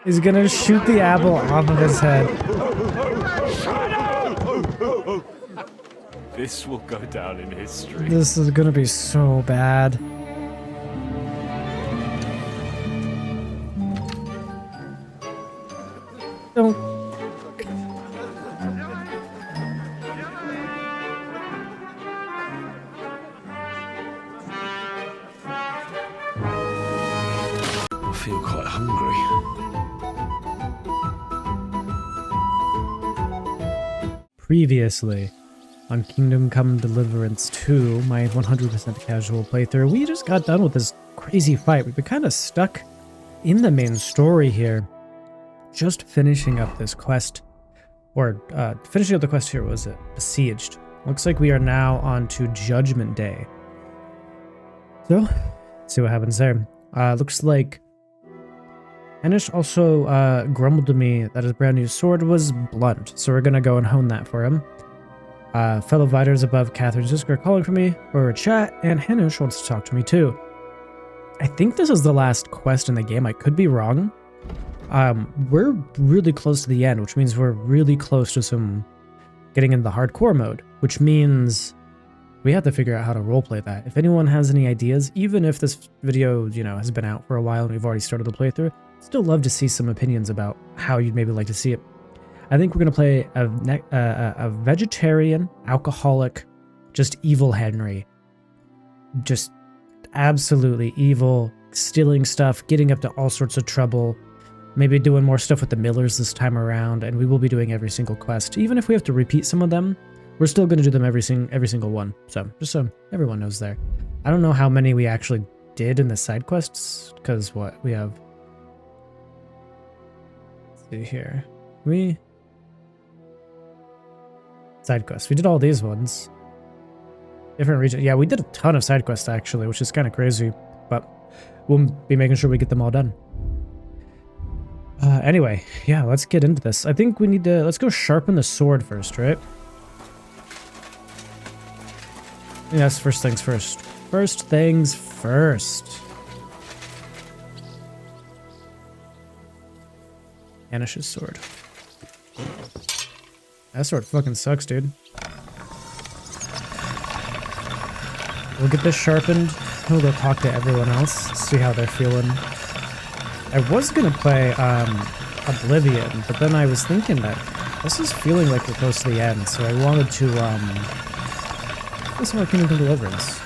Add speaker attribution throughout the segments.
Speaker 1: He's gonna shoot the apple off of his head.
Speaker 2: This will go down in history.
Speaker 1: This is gonna be so bad. Don't.
Speaker 2: I feel quite hungry.
Speaker 1: Previously on Kingdom Come Deliverance II, my 100% casual playthrough, we just got done with this crazy fight. We've been kind of stuck in the main story here. Just finishing up this quest, or finishing up the quest here, was it? Besieged. Looks like we are now on to Judgment Day. So, let's see what happens there. Looks like Anish also grumbled to me that his brand new sword was blunt, so we're gonna go and hone that for him. Fellow Viters above Catherine Ziska are calling for me for a chat, and Hanish wants to talk to me too. I think this is the last quest in the game. I could be wrong. We're really close to the end, which means we're really close to some getting into the hardcore mode, which means we have to figure out how to roleplay that. If anyone has any ideas, even if this video, you know, has been out for a while and we've already started the playthrough, still love to see some opinions about how you'd maybe like to see it. I think we're going to play a vegetarian, alcoholic, just evil Henry. Just absolutely evil, stealing stuff, getting up to all sorts of trouble, maybe doing more stuff with the Millers this time around, and we will be doing every single quest. Even if we have to repeat some of them, we're still going to do them every single one. So, just so everyone knows there. I don't know how many we actually did in the side quests, because what? We have... Let's see here. Side quests. We did all these ones. Different region. Yeah, we did a ton of side quests actually, which is kind of crazy, but we'll be making sure we get them all done. Anyway, yeah, let's get into this. I think we need to, let's go sharpen the sword first, right? Yeah, that's first things first. First things first. Anish's sword. That sword fucking sucks, dude. We'll get this sharpened. We'll go talk to everyone else, see how they're feeling. I was gonna play Oblivion, but then I was thinking that this is feeling like we're close to the end, so I wanted to play some more Kingdom Come Deliverance.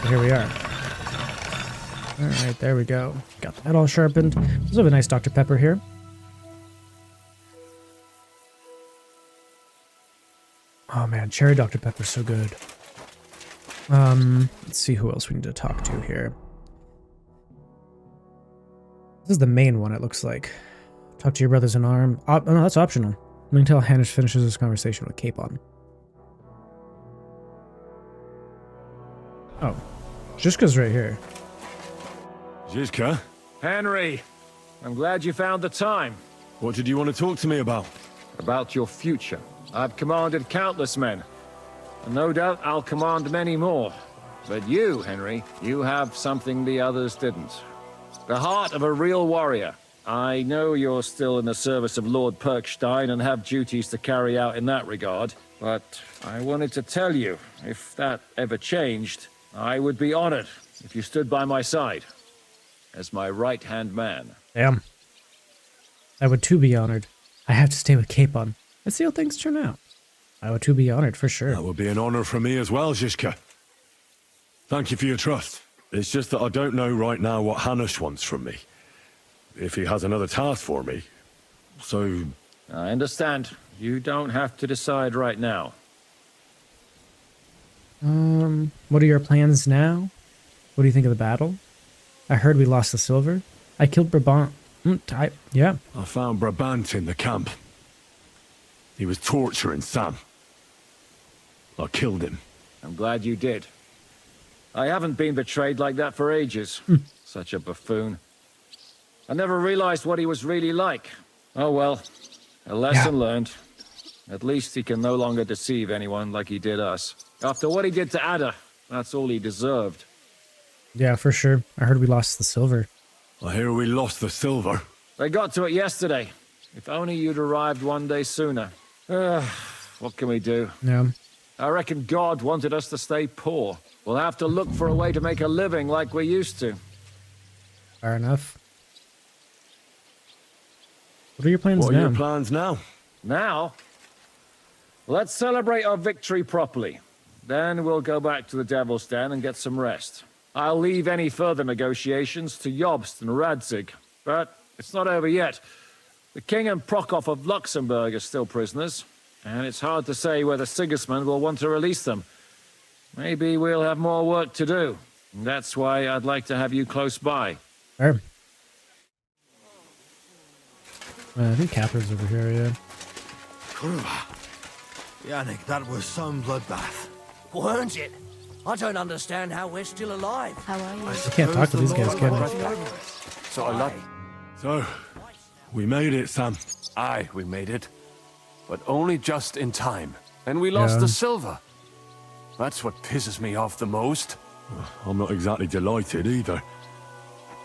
Speaker 1: But here we are. Alright, there we go. Got that all sharpened. Let's have a nice Dr. Pepper here. Oh man, cherry Dr. Pepper's so good. Let's see who else we need to talk to here. This is the main one, it looks like. Talk to your brothers in arms. Oh, no, that's optional. Let me tell Hanish finishes his conversation with Cape on. Oh. Zizka's right here.
Speaker 2: Zizka?
Speaker 3: Henry, I'm glad you found the time.
Speaker 2: What did you want to talk to me about?
Speaker 3: About your future. I've commanded countless men, and no doubt I'll command many more. But you, Henry, you have something the others didn't. The heart of a real warrior. I know you're still in the service of Lord Perkstein and have duties to carry out in that regard, but I wanted to tell you, if that ever changed, I would be honored if you stood by my side as my right-hand man.
Speaker 1: Damn. I would too be honored. I have to stay with Capon. Let's see how things turn out. I would too be honored for sure.
Speaker 2: That would be an honor for me as well, Zizka. Thank you for your trust. It's just that I don't know right now what Hanish wants from me. If he has another task for me. So...
Speaker 3: I understand. You don't have to decide right now.
Speaker 1: What are your plans now? What do you think of the battle? I heard we lost the silver. I killed Brabant. Yeah.
Speaker 2: I found Brabant in the camp. He was torturing Sam. I killed him.
Speaker 3: I'm glad you did. I haven't been betrayed like that for ages. Such a buffoon. I never realized what he was really like. Oh well, a lesson learned. At least he can no longer deceive anyone like he did us. After what he did to Ada, that's all he deserved.
Speaker 1: Yeah, for sure. I heard we lost the silver.
Speaker 2: I hear we lost the silver.
Speaker 3: They got to it yesterday. If only you'd arrived one day sooner. What can we do?
Speaker 1: Yeah.
Speaker 3: I reckon God wanted us to stay poor. We'll have to look for a way to make a living like we used to.
Speaker 1: Fair enough. What are your plans
Speaker 2: What are
Speaker 1: now?
Speaker 2: your plans now?
Speaker 3: Now, let's celebrate our victory properly. Then we'll go back to the Devil's Den and get some rest. I'll leave any further negotiations to Jobst and Radzig. But it's not over yet. The King and Prokop of Luxembourg are still prisoners, and it's hard to say whether Sigismund will want to release them. Maybe we'll have more work to do. That's why I'd like to have you close by.
Speaker 1: Fair. I think Catherine's over here, yeah.
Speaker 4: Yannick, that was some bloodbath. Weren't it? I don't understand how we're still alive.
Speaker 5: How are you?
Speaker 1: I can't talk to these guys, can I?
Speaker 4: So a lot.
Speaker 2: So, we made it, Sam.
Speaker 6: Aye, we made it. But only just in time. And we lost
Speaker 1: Yeah.
Speaker 6: the silver. That's what pisses me off the most.
Speaker 2: I'm not exactly delighted either.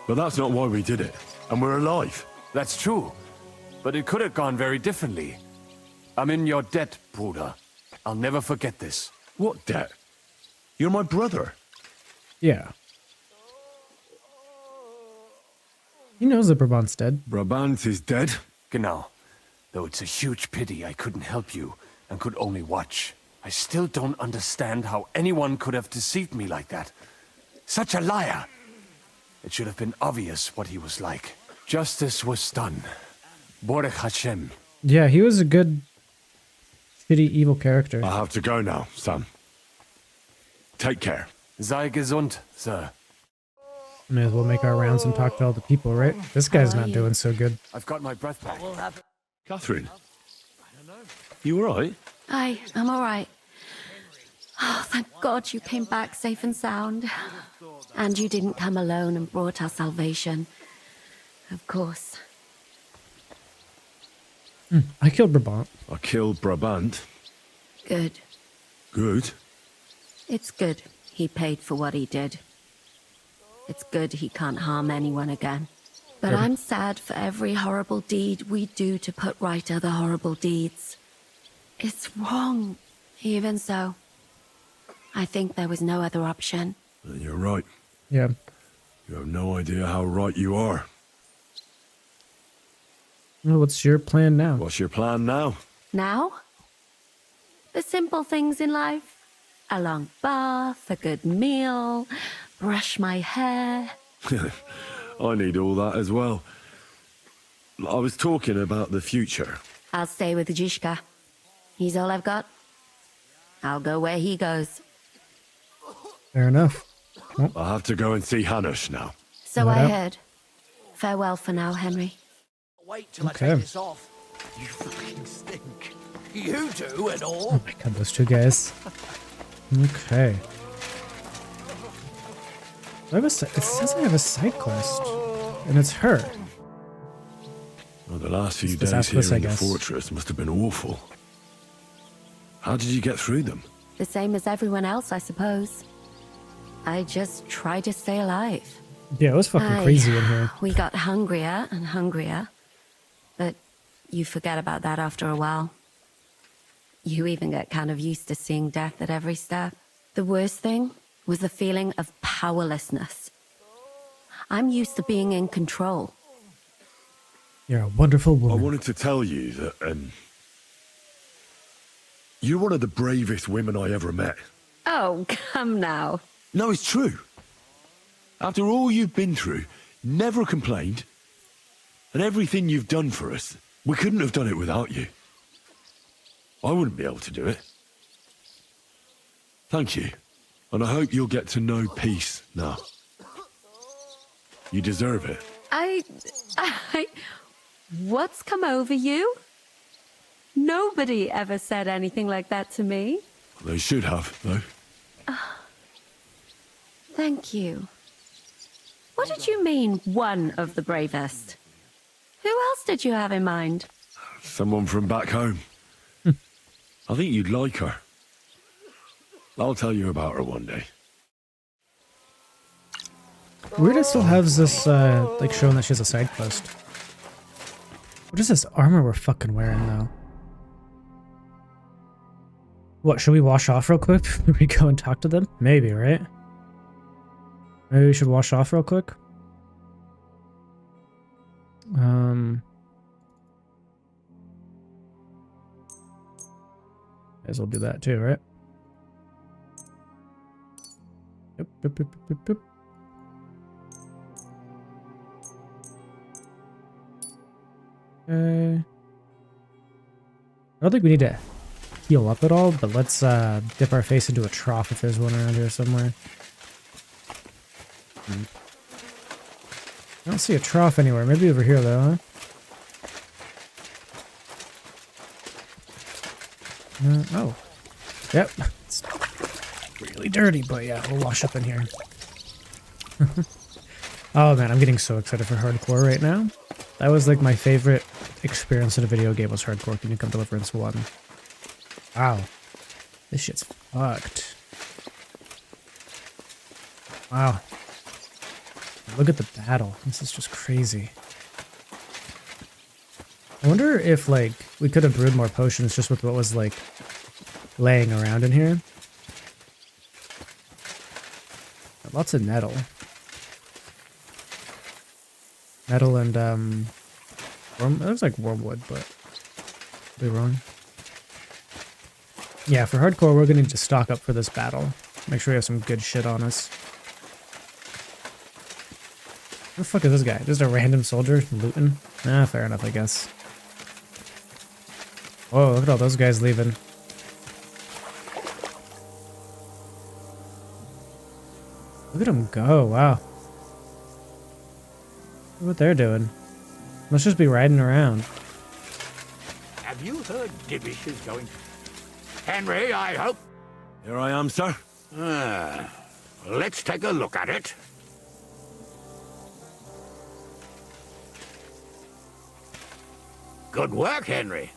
Speaker 2: But that's not why we did it. And we're alive.
Speaker 6: That's true. But it could have gone very differently. I'm in your debt, Bruder. I'll never forget this.
Speaker 2: What debt? You're my brother.
Speaker 1: Yeah. He knows that Brabant's dead.
Speaker 2: Brabant is dead.
Speaker 6: Genau. Though it's a huge pity I couldn't help you and could only watch. I still don't understand how anyone could have deceived me like that. Such a liar. It should have been obvious what he was like. Justice was done. Baruch Hashem.
Speaker 1: Yeah, he was a good, shitty, evil character.
Speaker 2: I have to go now, Sam. Take care.
Speaker 6: Sei gesund, sir.
Speaker 1: May as well make our rounds and talk to all the people, right? This guy's
Speaker 5: How are
Speaker 1: not
Speaker 5: you?
Speaker 1: doing so good.
Speaker 6: I've got my breath back.
Speaker 2: Catherine. You all right?
Speaker 5: Hi, I'm all right. Oh, thank God you came back safe and sound. And you didn't come alone and brought our salvation. Of course.
Speaker 1: I killed Brabant.
Speaker 2: I killed Brabant.
Speaker 5: Good.
Speaker 2: Good.
Speaker 5: It's good he paid for what he did. It's good he can't harm anyone again. But I'm sad for every horrible deed we do to put right other horrible deeds. It's wrong. Even so, I think there was no other option.
Speaker 2: And you're right.
Speaker 1: Yeah.
Speaker 2: You have no idea how right you are.
Speaker 1: Well, what's your plan now?
Speaker 2: What's your plan now?
Speaker 5: Now? The simple things in life. A long bath, a good meal, brush my hair.
Speaker 2: I need all that as well. I was talking about the future.
Speaker 5: I'll stay with Zizka. He's all I've got. I'll go where he goes.
Speaker 1: Fair enough.
Speaker 2: I have to go and see Hanush now.
Speaker 5: So
Speaker 1: What
Speaker 5: I
Speaker 1: up?
Speaker 5: heard. Farewell for now, Henry.
Speaker 4: Wait till
Speaker 1: Okay.
Speaker 4: I take this off. You fucking stink. You do and all.
Speaker 1: Oh my god, those two guys. Okay. It says I have a side quest, and it's her.
Speaker 2: Well, the last few
Speaker 1: It's
Speaker 2: days
Speaker 1: disastrous,
Speaker 2: here
Speaker 1: I
Speaker 2: in the
Speaker 1: guess.
Speaker 2: fortress must have been awful. How did you get through them?
Speaker 5: The same as everyone else, I suppose. I just try to stay alive.
Speaker 1: Yeah, it was fucking
Speaker 5: Aye.
Speaker 1: crazy in here.
Speaker 5: We got hungrier and hungrier. But you forget about that after a while. You even get kind of used to seeing death at every step. The worst thing was the feeling of powerlessness. I'm used to being in control.
Speaker 1: You're a wonderful
Speaker 2: I
Speaker 1: woman.
Speaker 2: wanted to tell you that, you're one of the bravest women I ever met.
Speaker 5: Oh, come now.
Speaker 2: No, it's true. After all you've been through, never complained. And everything you've done for us, we couldn't have done it without you. I wouldn't be able to do it. Thank you. And I hope you'll get to know peace now. You deserve it.
Speaker 5: What's come over you? Nobody ever said anything like that to me.
Speaker 2: They should have, though.
Speaker 5: Thank you. What did you mean, one of the bravest? Who else did you have in mind?
Speaker 2: Someone from back home. I think you'd like her. I'll tell you about her one day.
Speaker 1: Weird it still has this, like, showing that she has a side quest. What is this armor we're fucking wearing, though? What, should we wash off real quick before we go and talk to them? Maybe, right? Maybe we should wash off real quick? Guess we'll do that too, right? Yep, yep, yep, yep, yep. Okay. I don't think we need to heal up at all, but let's dip our face into a trough if there's one around here somewhere. I don't see a trough anywhere. Maybe over here though, huh? Oh. Yep. It's really dirty, but yeah, we'll wash up in here. Oh man, I'm getting so excited for hardcore right now. That was like my favorite experience in a video game was hardcore Kingdom Come Deliverance 1. Wow. This shit's fucked. Wow. Look at the battle. This is just crazy. I wonder if, like, we could have brewed more potions just with what was, like, laying around in here. Lots of nettle. Nettle and, worm, it looks like wormwood, but could be wrong. Yeah, for hardcore, we're gonna need to stock up for this battle. Make sure we have some good shit on us. Who the fuck is this guy? Just a random soldier looting? Ah, fair enough, I guess. Whoa, look at all those guys leaving. Look at them go, wow. Look what they're doing. Must just be riding around.
Speaker 7: Have you heard Divish is going? Henry, I hope.
Speaker 2: Here I am, sir.
Speaker 7: Let's take a look at it. Good work, Henry.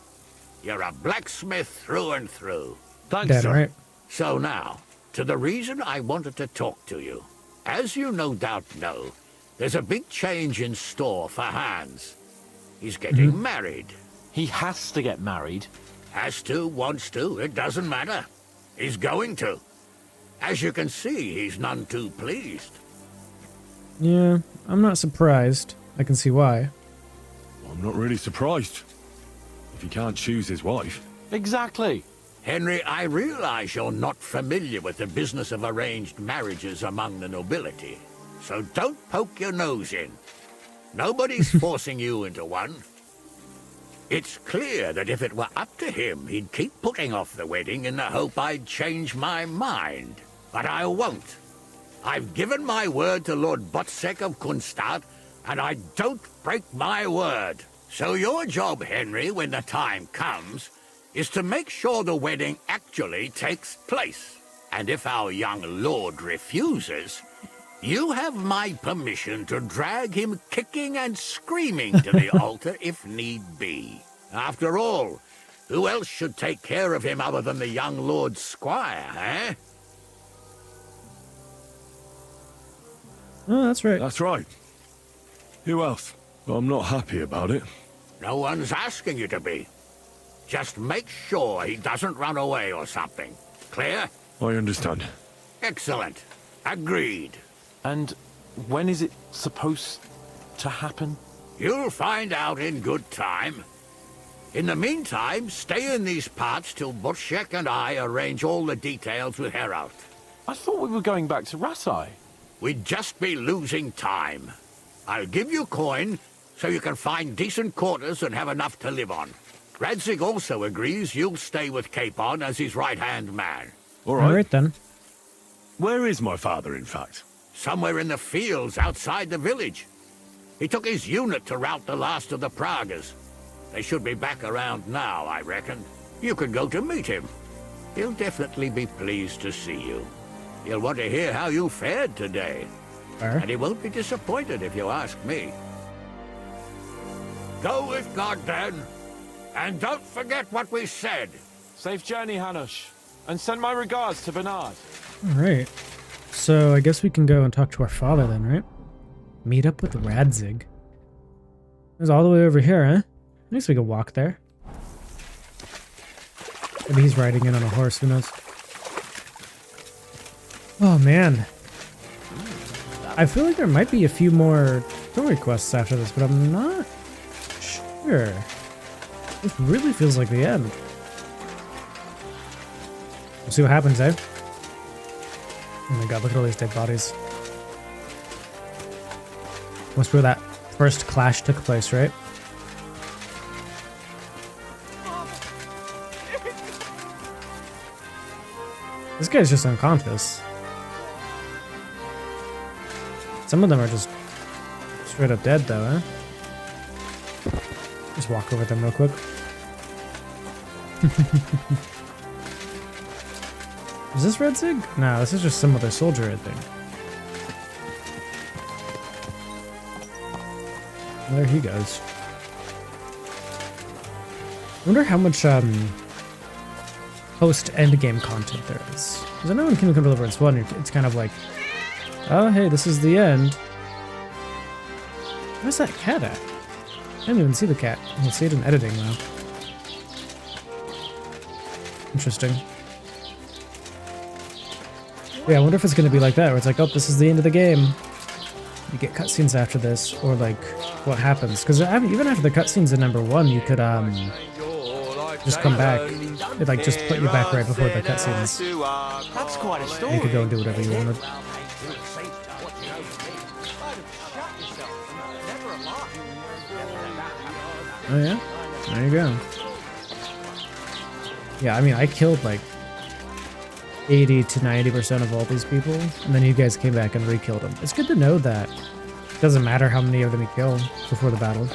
Speaker 7: You're a blacksmith through and through.
Speaker 2: Thanks,
Speaker 1: Dead,
Speaker 2: sir.
Speaker 1: right?
Speaker 7: So now, to the reason I wanted to talk to you. As you no doubt know, there's a big change in store for Hans. He's getting married.
Speaker 8: He has to get married.
Speaker 7: Has to, wants to, it doesn't matter. He's going to. As you can see, he's none too pleased.
Speaker 1: Yeah, I'm not surprised. I can see why.
Speaker 2: I'm not really surprised. If he can't choose his wife.
Speaker 8: Exactly.
Speaker 7: Henry, I realize you're not familiar with the business of arranged marriages among the nobility, so don't poke your nose in. Nobody's forcing you into one. It's clear that if it were up to him, he'd keep putting off the wedding in the hope I'd change my mind. But I won't. I've given my word to Lord Botsek of Kunstad, and I don't break my word. So your job, Henry, when the time comes, is to make sure the wedding actually takes place. And if our young lord refuses, you have my permission to drag him kicking and screaming to the altar if need be. After all, who else should take care of him other than the young lord's squire, eh?
Speaker 1: Oh, that's right.
Speaker 2: That's right. Who else? Well, I'm not happy about it.
Speaker 7: No one's asking you to be. Just make sure he doesn't run away or something. Clear?
Speaker 2: I understand.
Speaker 7: Excellent. Agreed.
Speaker 8: And when is it supposed to happen?
Speaker 7: You'll find out in good time. In the meantime, stay in these parts till Butchek and I arrange all the details with Heraut.
Speaker 8: I thought we were going back to Ratai.
Speaker 7: We'd just be losing time. I'll give you coin so you can find decent quarters and have enough to live on. Radzig also agrees you'll stay with Capon as his right-hand man.
Speaker 2: All right.
Speaker 1: All right then.
Speaker 2: Where is my father, in fact?
Speaker 7: Somewhere in the fields outside the village. He took his unit to rout the last of the Pragas. They should be back around now, I reckon. You could go to meet him. He'll definitely be pleased to see you. He'll want to hear how you fared today.
Speaker 1: Fair.
Speaker 7: And he won't be disappointed if you ask me. Go with God, then. And don't forget what we said.
Speaker 8: Safe journey, Hanush. And send my regards to Bernard.
Speaker 1: All right. So I guess we can go and talk to our father then, right? Meet up with Radzig. It was all the way over here, huh? At least we could walk there. Maybe he's riding in on a horse, who knows? Oh man. I feel like there might be a few more story quests after this, but I'm not sure. This really feels like the end. We'll see what happens, eh? Oh my god, look at all these dead bodies. That's where that first clash took place, right? This guy's just unconscious. Some of them are just straight up dead, though, huh? Just walk over them real quick. Is this Radzig? No, this is just some other soldier, I think. There he goes. I wonder how much post-endgame content there is. Because I know in Kingdom Come Deliverance 1, it's kind of like, oh, hey, this is the end. Where's that cat at? I didn't even see the cat. I'll see it in editing now. Interesting. Yeah, I wonder if it's going to be like that, where it's like, oh, this is the end of the game. You get cutscenes after this, or like, what happens? Because even after the cutscenes in number 1, you could just come back. It like just put you back right before the cutscenes.
Speaker 6: That's quite a story.
Speaker 1: You could go and do whatever you wanted. Oh yeah? There you go. Yeah, I mean, I killed like 80 to 90% of all these people, and then you guys came back and re-killed them. It's good to know that it doesn't matter how many of them you kill before the battle.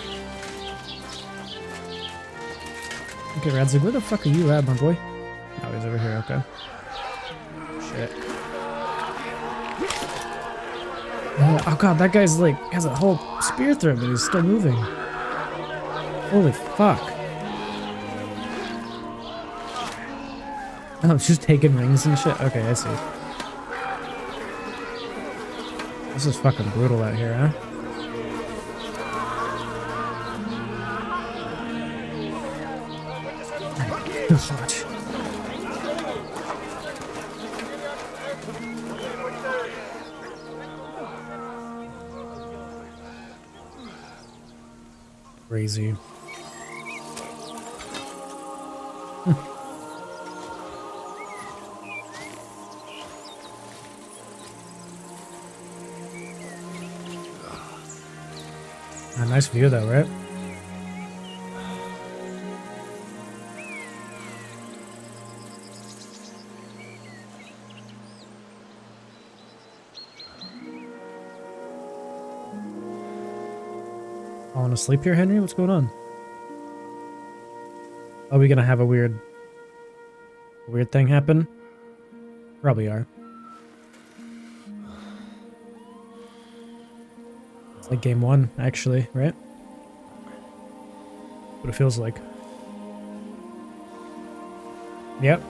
Speaker 1: Okay, Radzig, where the fuck are you at, my boy? Oh, he's over here, okay. Shit. Oh god, that guy's like, has a whole spear through him, but he's still moving. Holy fuck. Oh, it's just taking rings and shit? Okay, I see. This is fucking brutal out here, huh? Hot. Crazy. A nice view though, right? Falling asleep here, Henry? What's going on? Are we gonna have a weird thing happen? Probably are. It's like game 1, actually, right? What it feels like. Yep.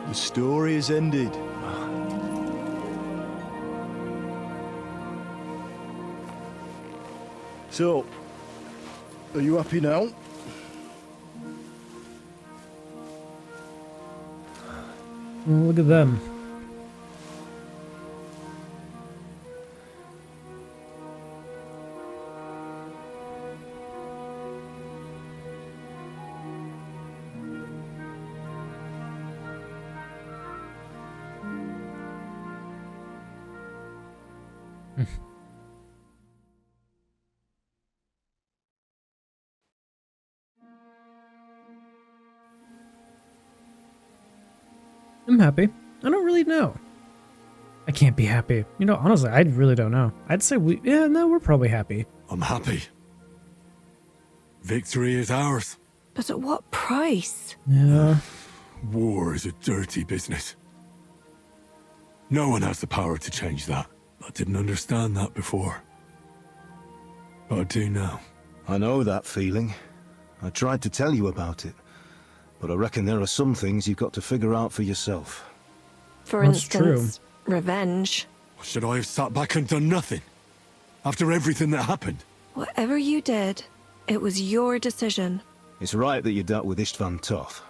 Speaker 9: The story is ended. So, are you happy now?
Speaker 1: Oh, look at them. I'm happy. I don't really know. I can't be happy. You know, honestly, I really don't know. I'd say we're probably happy.
Speaker 2: I'm happy. Victory is ours.
Speaker 5: But at what price?
Speaker 1: Yeah.
Speaker 2: War is a dirty business. No one has the power to change that. I didn't understand that before. But I do now.
Speaker 9: I know that feeling. I tried to tell you about it. But I reckon there are some things you've got to figure out for yourself.
Speaker 5: For
Speaker 1: That's
Speaker 5: instance, revenge.
Speaker 2: Should I have sat back and done nothing? After everything that happened?
Speaker 10: Whatever you did, it was your decision.
Speaker 9: It's right that you dealt with Istvan tough.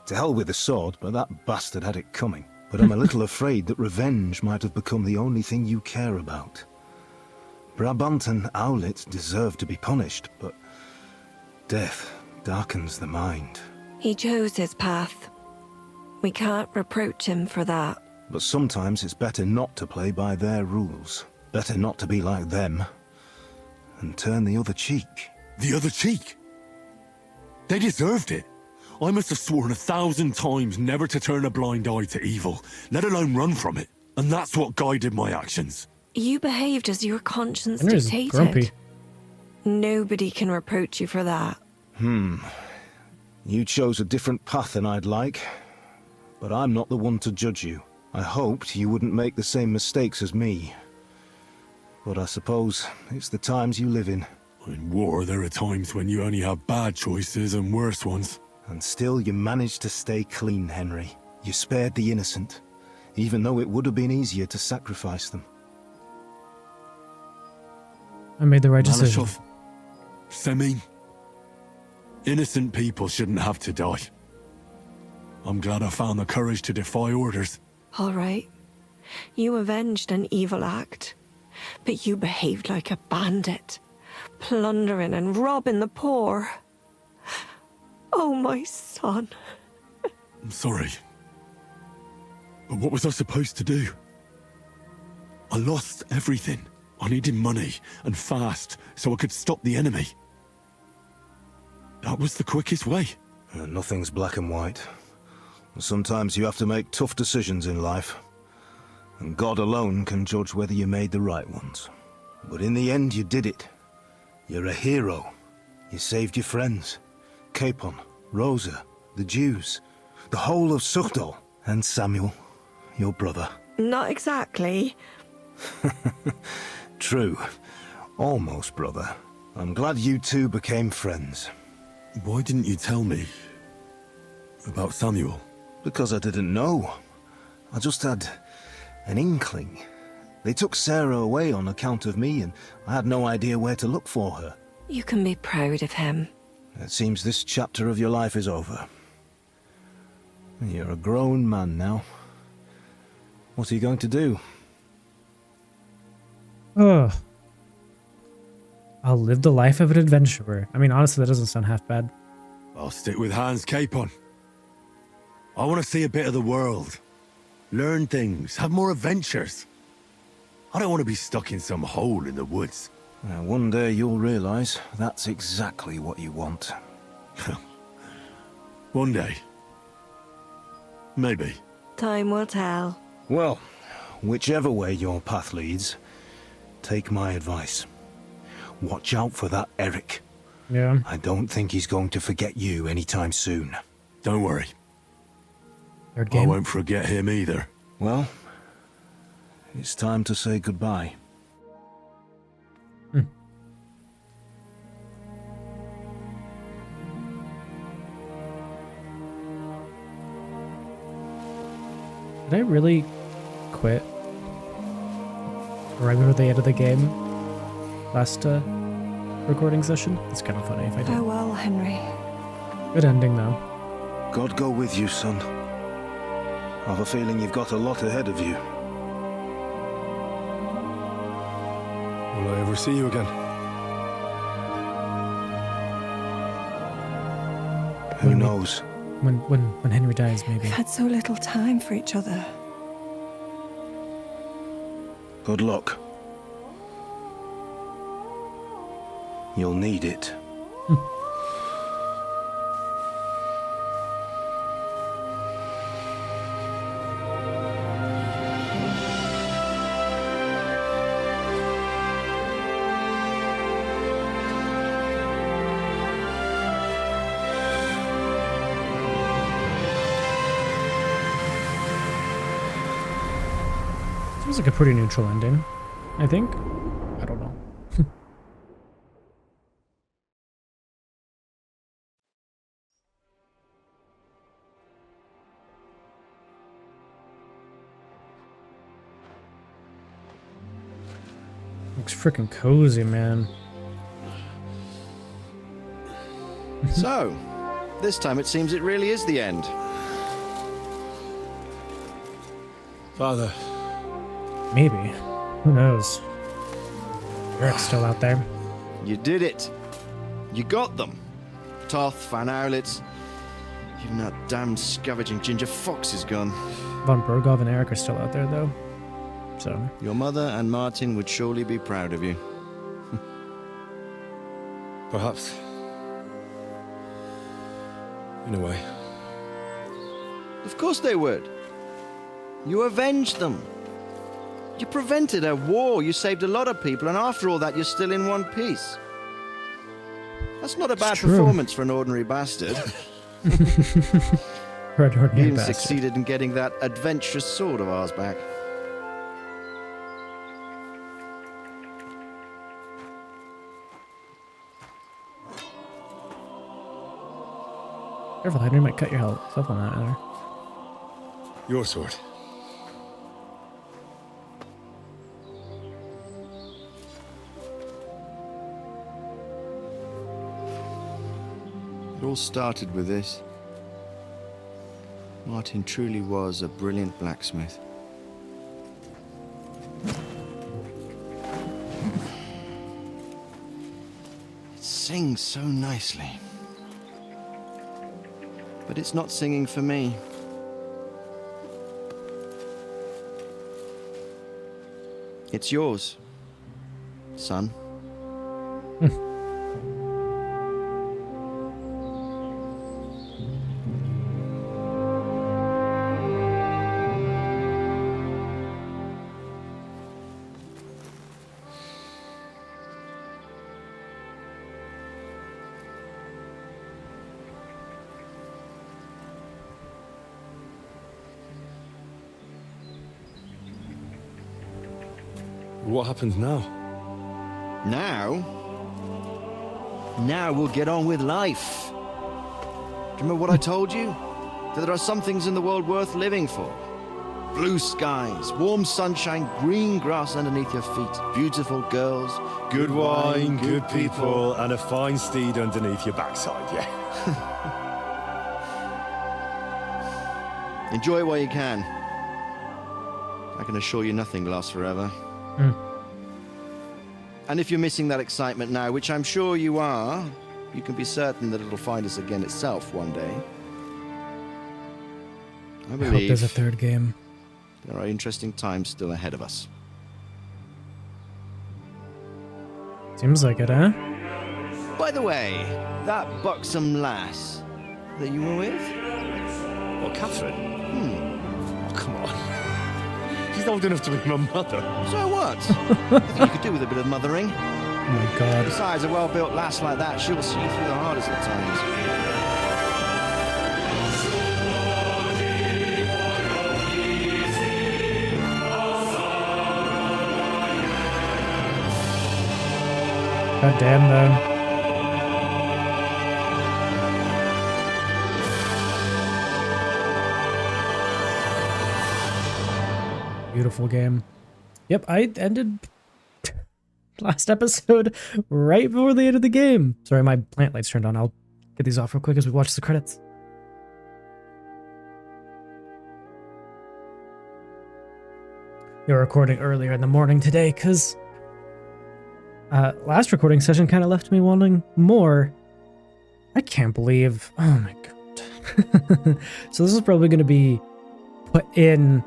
Speaker 9: To hell with the sword, but that bastard had it coming. But I'm a little afraid that revenge might have become the only thing you care about. Brabant and Owlet deserve to be punished, but death darkens the mind.
Speaker 10: He chose his path. We can't reproach him for that.
Speaker 9: But sometimes it's better not to play by their rules. Better not to be like them. And turn the other cheek.
Speaker 2: The other cheek? They deserved it. I must have sworn 1,000 times never to turn a blind eye to evil, let alone run from it. And that's what guided my actions.
Speaker 10: You behaved as your conscience
Speaker 1: Henry's
Speaker 10: dictated.
Speaker 1: grumpy.
Speaker 10: Nobody can reproach you for that.
Speaker 9: You chose a different path than I'd like. But I'm not the one to judge you. I hoped you wouldn't make the same mistakes as me. But I suppose it's the times you live in.
Speaker 2: In war, there are times when you only have bad choices and worse ones.
Speaker 9: And still you managed to stay clean, Henry. You spared the innocent, even though it would have been easier to sacrifice them.
Speaker 1: I made the right decision.
Speaker 2: Malashov, Semin, innocent people shouldn't have to die. I'm glad I found the courage to defy orders.
Speaker 10: All right. You avenged an evil act. But you behaved like a bandit. Plundering and robbing the poor. Oh, my son.
Speaker 2: I'm sorry. But what was I supposed to do? I lost everything. I needed money, and fast, so I could stop the enemy. That was the quickest way.
Speaker 9: Nothing's black and white. Sometimes you have to make tough decisions in life. And God alone can judge whether you made the right ones. But in the end, you did it. You're a hero. You saved your friends. Capon, Rosa, the Jews, the whole of Sugdol, and Samuel, your brother.
Speaker 10: Not exactly.
Speaker 9: True. Almost, brother. I'm glad you two became friends.
Speaker 2: Why didn't you tell me about Samuel?
Speaker 9: Because I didn't know. I just had an inkling. They took Sarah away on account of me, and I had no idea where to look for her.
Speaker 10: You can be proud of him.
Speaker 9: It seems this chapter of your life is over. You're a grown man now. What are you going to do?
Speaker 1: Ugh. I'll live the life of an adventurer. I mean, honestly, that doesn't sound half bad.
Speaker 2: I'll stick with Hans Capon. I want to see a bit of the world. Learn things, have more adventures. I don't want to be stuck in some hole in the woods.
Speaker 9: One day you'll realize that's exactly what you want.
Speaker 2: One day. Maybe.
Speaker 10: Time will tell.
Speaker 9: Well, whichever way your path leads, take my advice. Watch out for that Eric.
Speaker 1: Yeah.
Speaker 9: I don't think he's going to forget you anytime soon.
Speaker 2: Don't worry.
Speaker 1: Third
Speaker 2: I
Speaker 1: game.
Speaker 2: won't forget him either.
Speaker 9: Well, it's time to say goodbye.
Speaker 1: Did I really quit right before the end of the game last recording session? It's kind of funny if I did.
Speaker 10: Farewell, Henry.
Speaker 1: Good ending though.
Speaker 9: God go with you, son. I have a feeling you've got a lot ahead of you.
Speaker 2: Will I ever see you again?
Speaker 9: Who knows?
Speaker 1: When Henry dies, maybe.
Speaker 10: We've had so little time for each other.
Speaker 9: Good luck. You'll need it.
Speaker 1: Seems like a pretty neutral ending, I think. I don't know. freaking cozy, man.
Speaker 11: So, this time it seems it really is the end.
Speaker 2: Father.
Speaker 1: Maybe. Who knows? Eric's still out there.
Speaker 11: You did it. You got them. Toth, Van Owlitz. Even that damn scavenging ginger fox is gone.
Speaker 1: Von Bergov and Eric are still out there, though. So.
Speaker 11: Your mother and Martin would surely be proud of you.
Speaker 2: Perhaps. In a way.
Speaker 11: Of course they would. You avenged them. You prevented a war, you saved a lot of people, and after all that, you're still in one piece. That's not a bad performance for an ordinary bastard.
Speaker 1: Red
Speaker 11: You even succeeded in getting that adventurous sword of ours back.
Speaker 1: Careful, Henry might cut yourself on that there.
Speaker 2: Your sword.
Speaker 11: It all started with this. Martin truly was a brilliant blacksmith. It sings so nicely. But it's not singing for me. It's yours, son.
Speaker 2: What happens now?
Speaker 11: Now we'll get on with life. Do you remember what I told you? That there are some things in the world worth living for. Blue skies, warm sunshine, green grass underneath your feet, beautiful girls,
Speaker 2: Good wine, good people, and a fine steed underneath your backside, yeah.
Speaker 11: Enjoy it while you can. I can assure you nothing lasts forever. And if you're missing that excitement now, which I'm sure you are, you can be certain that it'll find us again itself one day. I
Speaker 1: I hope there's a third game.
Speaker 11: There are interesting times still ahead of us.
Speaker 1: Seems like it, huh?
Speaker 11: By the way, that buxom lass that you were with?
Speaker 2: What, Catherine? Oh, come on. She's old enough to be my mother.
Speaker 11: So what? I think you could do with a bit of mothering.
Speaker 1: Oh my god.
Speaker 11: Besides, a well-built lass like that, she'll see you through the hardest of times.
Speaker 1: God damn, though. Beautiful game. Yep, I ended last episode right before the end of the game. Sorry, my plant lights turned on. I'll get these off real quick as we watch the credits. You're recording earlier in the morning today because last recording session kind of left me wanting more. I can't believe. Oh my god. So this is probably going to be put in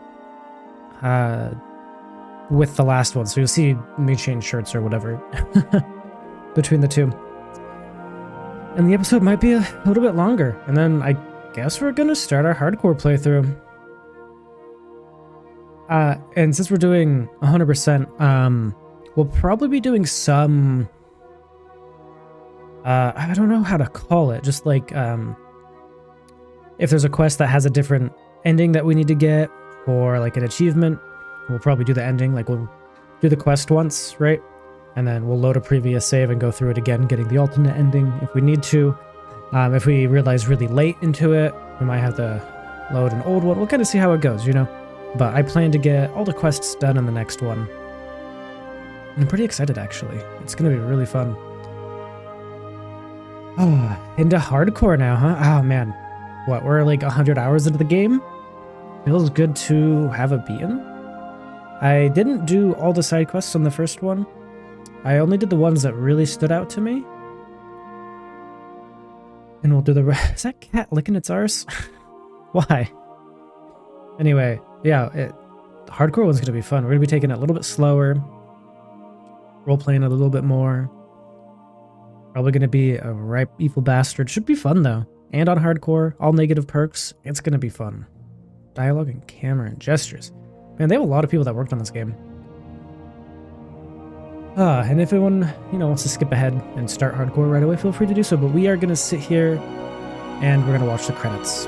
Speaker 1: with the last one, so you'll see me change shirts or whatever between the two, and the episode might be a little bit longer, and then I guess we're gonna start our hardcore playthrough. And since we're doing 100%, we'll probably be doing some I don't know how to call it, just like if there's a quest that has a different ending that we need to get, or like an achievement, we'll probably do the ending. Like we'll do the quest once, right? And then we'll load a previous save and go through it again, getting the alternate ending if we need to. If we realize really late into it, we might have to load an old one. We'll kind of see how it goes, you know? But I plan to get all the quests done in the next one. I'm pretty excited, actually. It's gonna be really fun. Oh, into hardcore now, huh? Oh, man. What, we're like 100 hours into the game? Feels good to have a beaten. I didn't do all the side quests on the first one. I only did the ones that really stood out to me. And we'll do the rest. Is that cat licking its arse? Why? Anyway, yeah, the hardcore one's gonna be fun. We're gonna be taking it a little bit slower. Role-playing a little bit more. Probably gonna be a ripe evil bastard. Should be fun though. And on hardcore, all negative perks. It's gonna be fun. Dialogue and camera and gestures. Man, they have a lot of people that worked on this game. And if anyone, wants to skip ahead and start hardcore right away, feel free to do so. But we are gonna sit here and we're gonna watch the credits.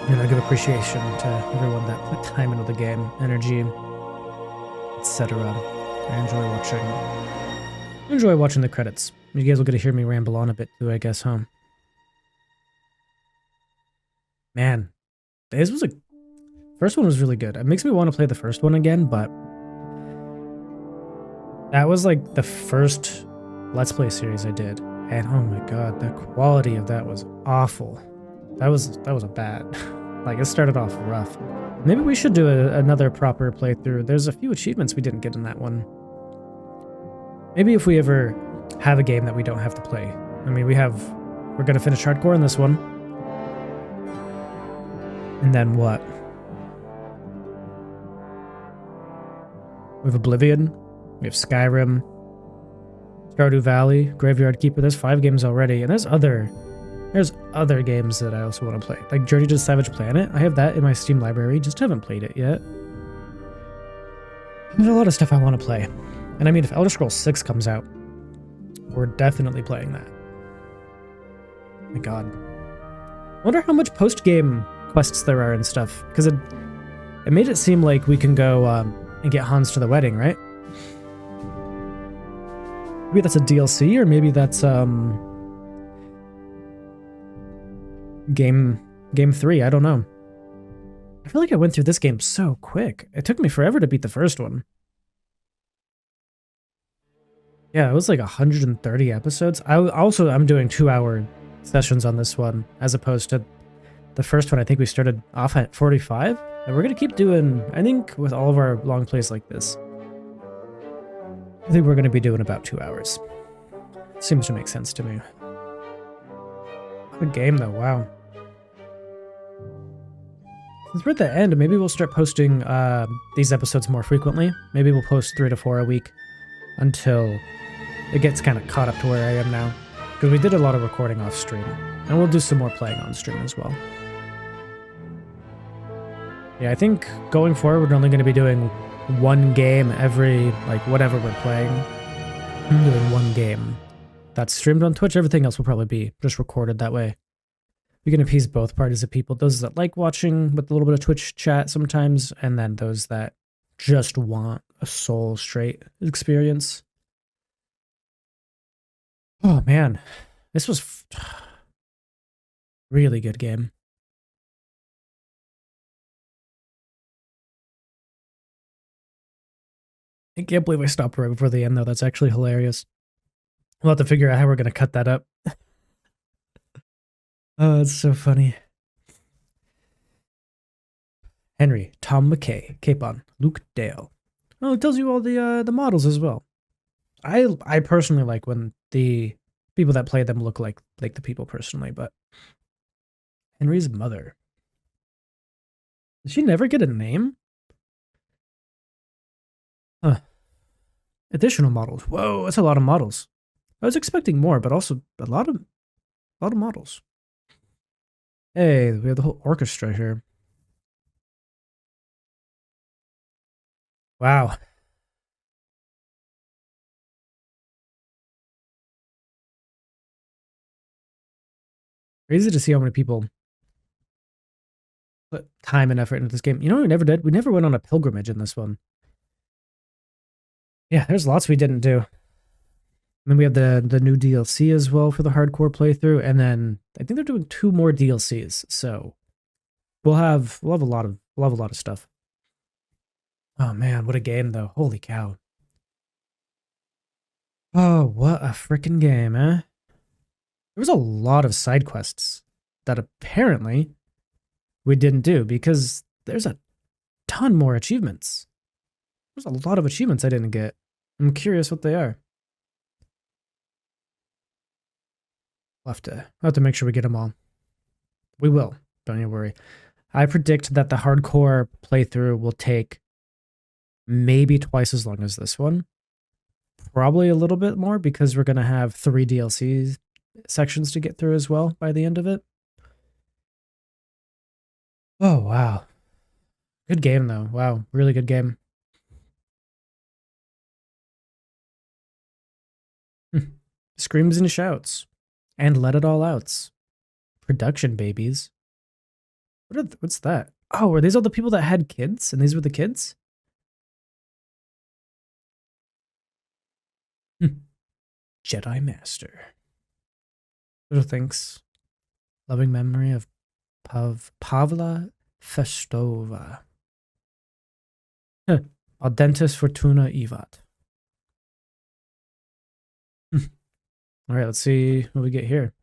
Speaker 1: Give appreciation to everyone that put time into the game, energy, etc. I enjoy watching the credits. You guys will get to hear me ramble on a bit too, I guess, huh? Man, first one was really good. It makes me want to play the first one again, but that was like the first Let's Play series I did, and oh my god, the quality of that was awful. That was a bad. Like, it started off rough. Maybe we should do another proper playthrough. There's a few achievements we didn't get in that one. Maybe if we ever have a game that we don't have to play. I mean, we're gonna finish hardcore in this one. And then what? We have Oblivion. We have Skyrim. Stardew Valley. Graveyard Keeper. There's 5 games already. And there's other games that I also want to play. Like Journey to the Savage Planet. I have that in my Steam library. Just haven't played it yet. There's a lot of stuff I want to play. And I mean, if Elder Scrolls 6 comes out, we're definitely playing that. My god. I wonder how much post-game quests there are and stuff. Because it made it seem like we can go and get Hans to the wedding, right? Maybe that's a DLC, or maybe that's game 3, I don't know. I feel like I went through this game so quick. It took me forever to beat the first one. Yeah, it was like 130 episodes. I'm doing 2-hour sessions on this one, as opposed to the first one. I think we started off at 45, and we're gonna keep doing, I think, with all of our long plays like this, I think we're gonna be doing about 2 hours. Seems to make sense to me. Good game though, wow. Since we're at the end, maybe we'll start posting these episodes more frequently. Maybe we'll post 3 to 4 a week until it gets kind of caught up to where I am now. Because we did a lot of recording off stream. And we'll do some more playing on stream as well. Yeah, I think going forward we're only going to be doing 1 game every, like, whatever we're playing. I'm doing 1 game. That's streamed on Twitch. Everything else will probably be just recorded that way. We can appease both parties of people. Those that like watching with a little bit of Twitch chat sometimes, and then those that just want a soul straight experience. Oh man, this was really good game. I can't believe I stopped right before the end though. That's actually hilarious. We'll have to figure out how we're going to cut that up. Oh, it's so funny. Henry, Tom McKay, Capon, Luke Dale. Oh, it tells you all the models as well. I personally like when the people that play them look like the people personally, but Henry's mother. Did she never get a name? Huh. Additional models. Whoa, that's a lot of models. I was expecting more, but also a lot of models. Hey, we have the whole orchestra here. Wow. Crazy to see how many people put time and effort into this game. You know what we never did? We never went on a pilgrimage in this one. Yeah, there's lots we didn't do. And then we have the new DLC as well for the hardcore playthrough, and then I think they're doing 2 more DLCs. So we'll have a lot of stuff. Oh man, what a game though! Holy cow! Oh, what a freaking game, eh? There was a lot of side quests that apparently we didn't do because there's a ton more achievements. There's a lot of achievements I didn't get. I'm curious what they are. We'll have to make sure we get them all. We will. Don't you worry. I predict that the hardcore playthrough will take maybe twice as long as this one. Probably a little bit more because we're going to have 3 DLC sections to get through as well by the end of it. Oh, wow. Good game, though. Wow, really good game. Screams and shouts. And let it all out. Production babies. What's that? Oh, were these all the people that had kids? And these were the kids? Jedi Master. Little thanks. Loving memory of Pavla Festova. Audentis Fortuna Evat. All right, let's see what we get here.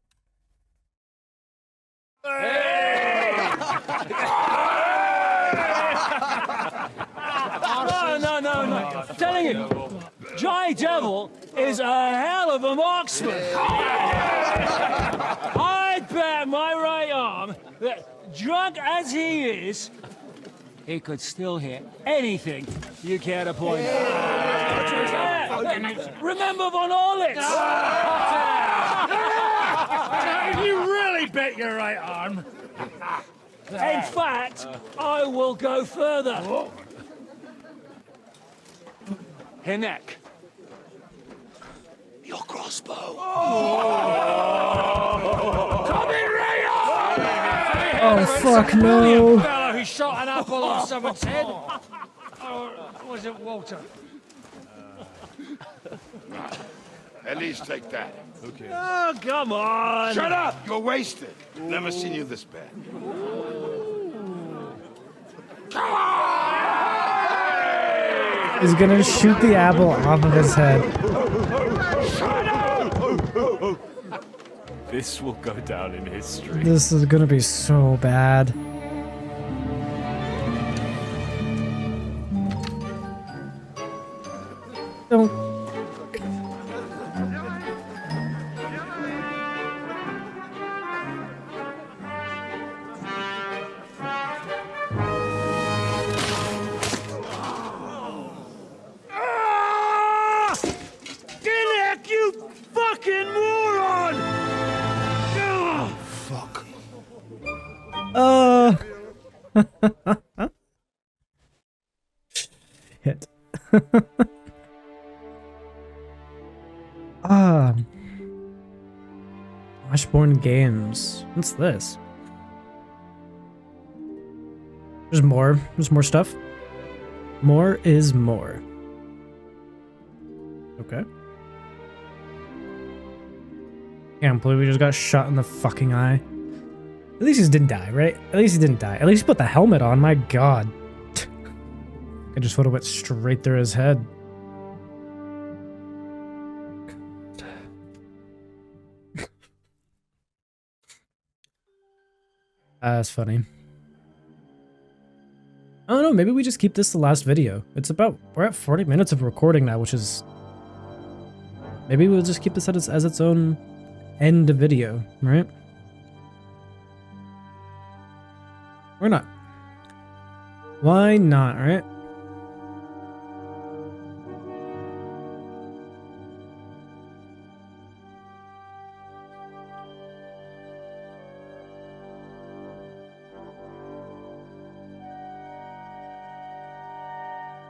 Speaker 12: No. I'm telling you, Jai Devil is a hell of a marksman. I'd bet my right arm that, drunk as he is, he could still hit anything you care to point out. Remember Von Orlitz? You really bet your right arm. In fact, I will go further. Hinek. Your crossbow. Come in, Rayo!
Speaker 1: Oh, fuck no.
Speaker 12: The fellow who shot an apple off someone's head. Or was it Walter?
Speaker 13: At least take that.
Speaker 12: Okay. Oh, come on.
Speaker 13: Shut up! You're wasted. Never seen you this bad. Come on!
Speaker 1: He's gonna shoot the apple off of his head.
Speaker 8: This will go down in history.
Speaker 1: This is gonna be so bad. Don't.
Speaker 12: Gillick, you fucking moron!
Speaker 13: Fuck.
Speaker 1: Shit. Washborn Games. What's this? There's more. There's more stuff. More is more. Okay. Can't believe we just got shot in the fucking eye. At least he didn't die, right? At least he didn't die. At least he put the helmet on, my god. I just would have went straight through his head. That's funny. I don't know, maybe we just keep this the last video. We're at 40 minutes of recording now, which is... Maybe we'll just keep this as its own end video, right? Or not. Why not, right?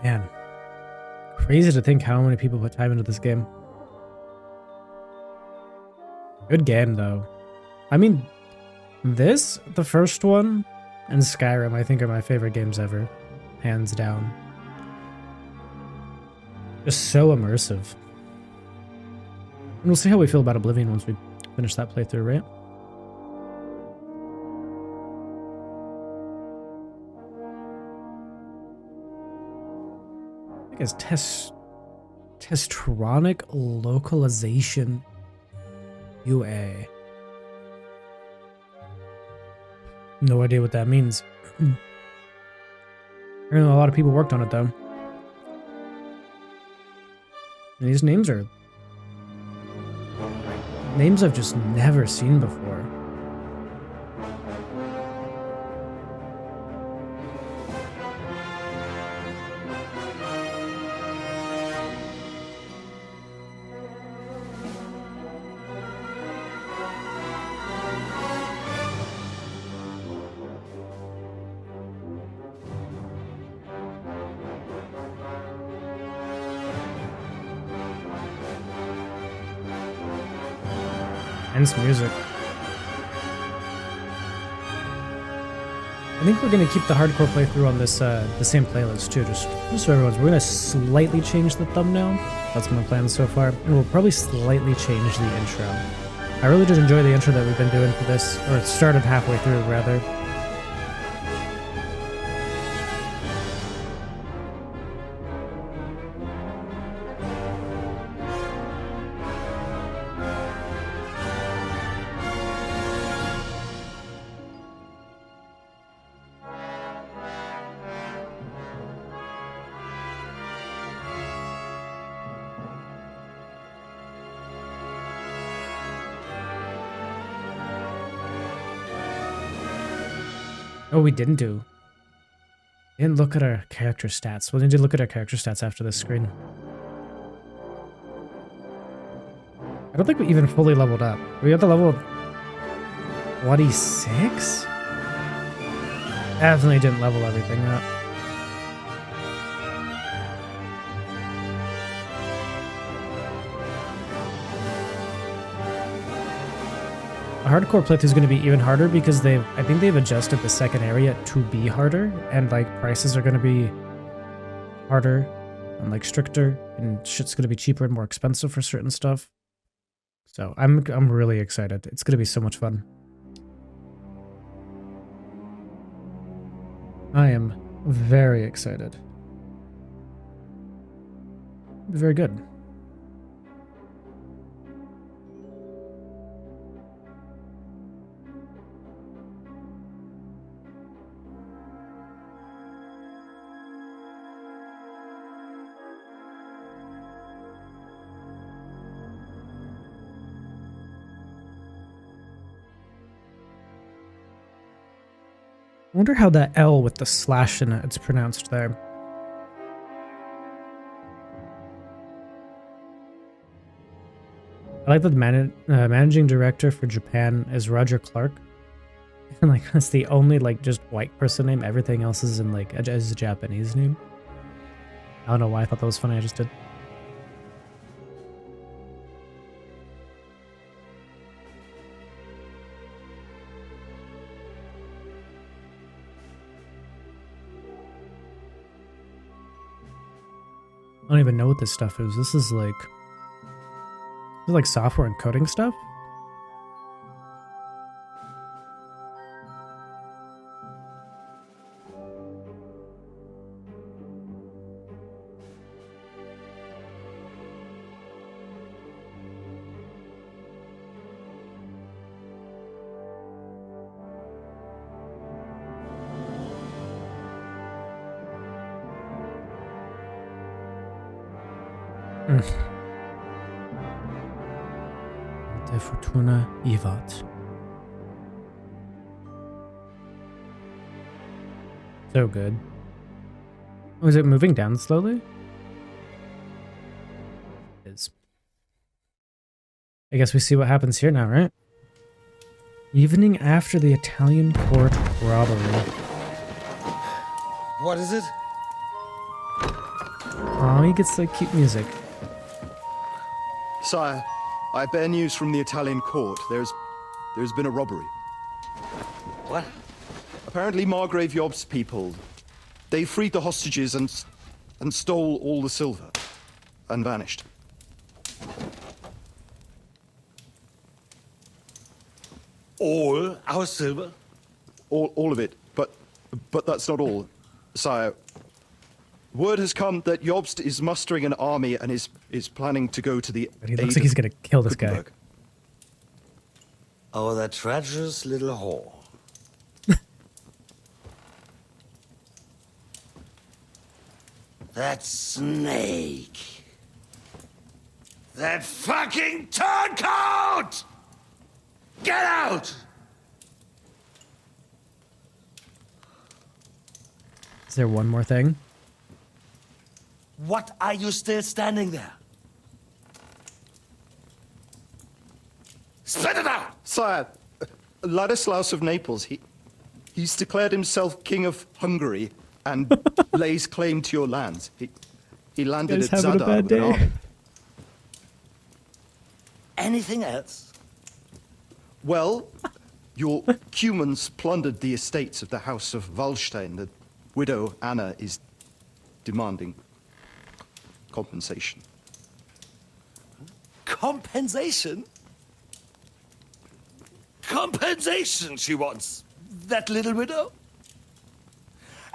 Speaker 1: Man, crazy to think how many people put time into this game. Good game, though. I mean, this, the first one, and Skyrim, I think are my favorite games ever. Hands down. Just so immersive. And we'll see how we feel about Oblivion once we finish that playthrough, right? I think it's Testronic localization UA. No idea what that means. I know a lot of people worked on it though. And these names are names I've just never seen before. Hence music. I think we're gonna keep the hardcore playthrough on this the same playlist too, just so everyone's. We're gonna slightly change the thumbnail. That's my plan so far, and we'll probably slightly change the intro. I really did enjoy the intro that we've been doing for this, or it started halfway through rather. Oh, we didn't do. We didn't look at our character stats. We need to look at our character stats after this screen. I don't think we even fully leveled up. We got the level 26? Definitely didn't level everything up. A hardcore playthrough is going to be even harder because I think they've adjusted the second area to be harder, and like prices are going to be harder and like stricter, and shit's going to be cheaper and more expensive for certain stuff. So I'm really excited. It's going to be so much fun. I am very excited. Very good. I wonder how that L with the slash in it's pronounced there. I like that the managing director for Japan is Roger Clark. And like that's the only like just white person name. Everything else is in like as a Japanese name. I don't know why I thought that was funny. I just did. I don't even know what this stuff is. This is like software and coding stuff? De Fortuna Ivat. So good. Oh, is it moving down slowly? It is. I guess we see what happens here now, right? Evening after the Italian court robbery.
Speaker 11: What is it?
Speaker 1: Oh, he gets like cute music.
Speaker 14: Sire, I bear news from the Italian court. There's been a robbery.
Speaker 11: What?
Speaker 14: Apparently Margrave Yob's people, they freed the hostages and stole all the silver and vanished.
Speaker 13: All our silver?
Speaker 14: All of it, but that's not all. Sire, Word has come that Jobst is mustering an army and is planning to go to the
Speaker 1: He looks like he's gonna kill this guy.
Speaker 13: Oh, that treacherous little whore. That snake. That fucking turncoat! Get out!
Speaker 1: Is there one more thing?
Speaker 13: What are you still standing there? Spit it out!
Speaker 14: Sire, Ladislaus of Naples, he's declared himself king of Hungary and lays claim to your lands. He landed at Zadar with an army.
Speaker 13: Anything else?
Speaker 14: Well, your Cumans plundered the estates of the House of Wallstein. The widow Anna is demanding compensation.
Speaker 13: Compensation? Compensation she wants. That little widow?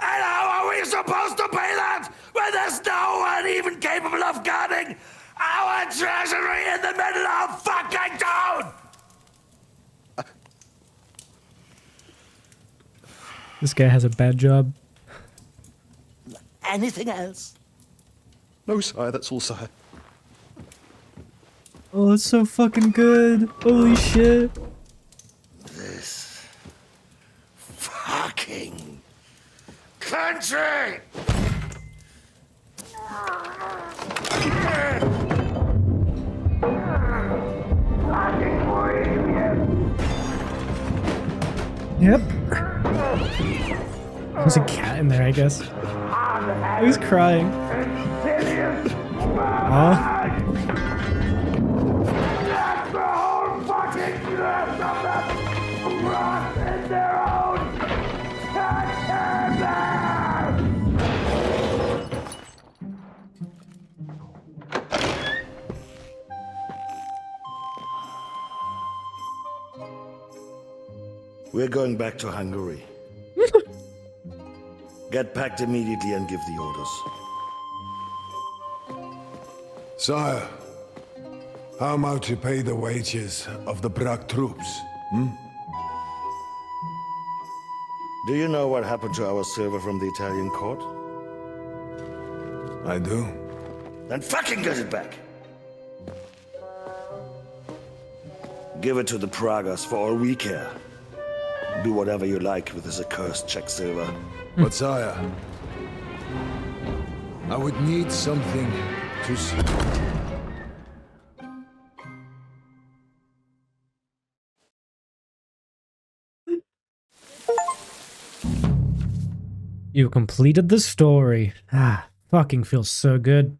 Speaker 13: And how are we supposed to pay that when there's no one even capable of guarding our treasury in the middle of fucking town?
Speaker 1: This guy has a bad job.
Speaker 13: Anything else?
Speaker 14: No, sire, that's all, sire.
Speaker 1: Oh, it's so fucking good. Holy shit.
Speaker 13: This fucking country!
Speaker 1: Yep. There's a cat in there, I guess. He's crying. Aw.
Speaker 13: We're going back to Hungary. Get packed immediately and give the orders.
Speaker 15: Sire, how am I to pay the wages of the Prague troops?
Speaker 13: Do you know what happened to our silver from the Italian court?
Speaker 15: I do.
Speaker 13: Then fucking get it back! Give it to the Pragas for all we care. Do whatever you like with this accursed Czech silver.
Speaker 15: But sire, I would need something to see.
Speaker 1: You completed the story. Ah, fucking feels so good.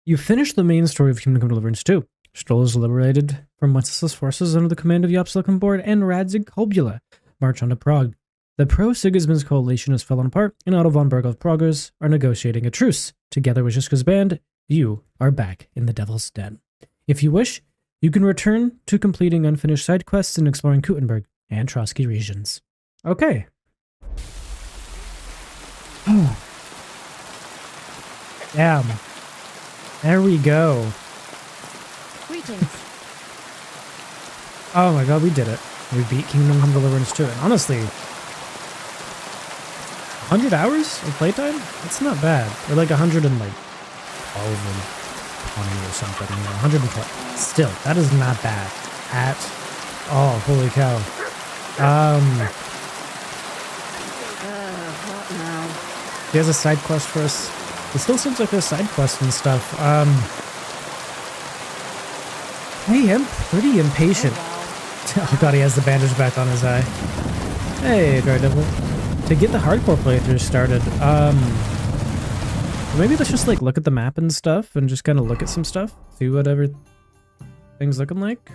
Speaker 1: You finished the main story of Kingdom Come Deliverance II. Stroll is liberated from Wenceslas' forces under the command of Jop Silkenborn and Radzig Kobula march on to Prague. The pro-Sigismund's coalition has fallen apart, and Otto von Berg of Praguers are negotiating a truce. Together with Žižka's band, you are back in the Devil's Den. If you wish, you can return to completing unfinished side quests and exploring Kuttenberg and Trotsky regions. Okay. Damn. There we go.
Speaker 5: Greetings.
Speaker 1: Oh my god, we did it. We beat Kingdom Come Deliverance II. And honestly, 100 hours of playtime? That's not bad. Or like 100 and like 12 and 20 or something. You know, 112. Still, that is not bad at all. Holy cow.
Speaker 5: What now?
Speaker 1: He has a side quest for us. It still seems like there's side quests and stuff. I am pretty impatient. Oh god, he has the bandage back on his eye. Hey, Daredevil. To get the hardcore playthrough started, maybe let's just like look at the map and stuff and just kind of look at some stuff. See what everything's looking like.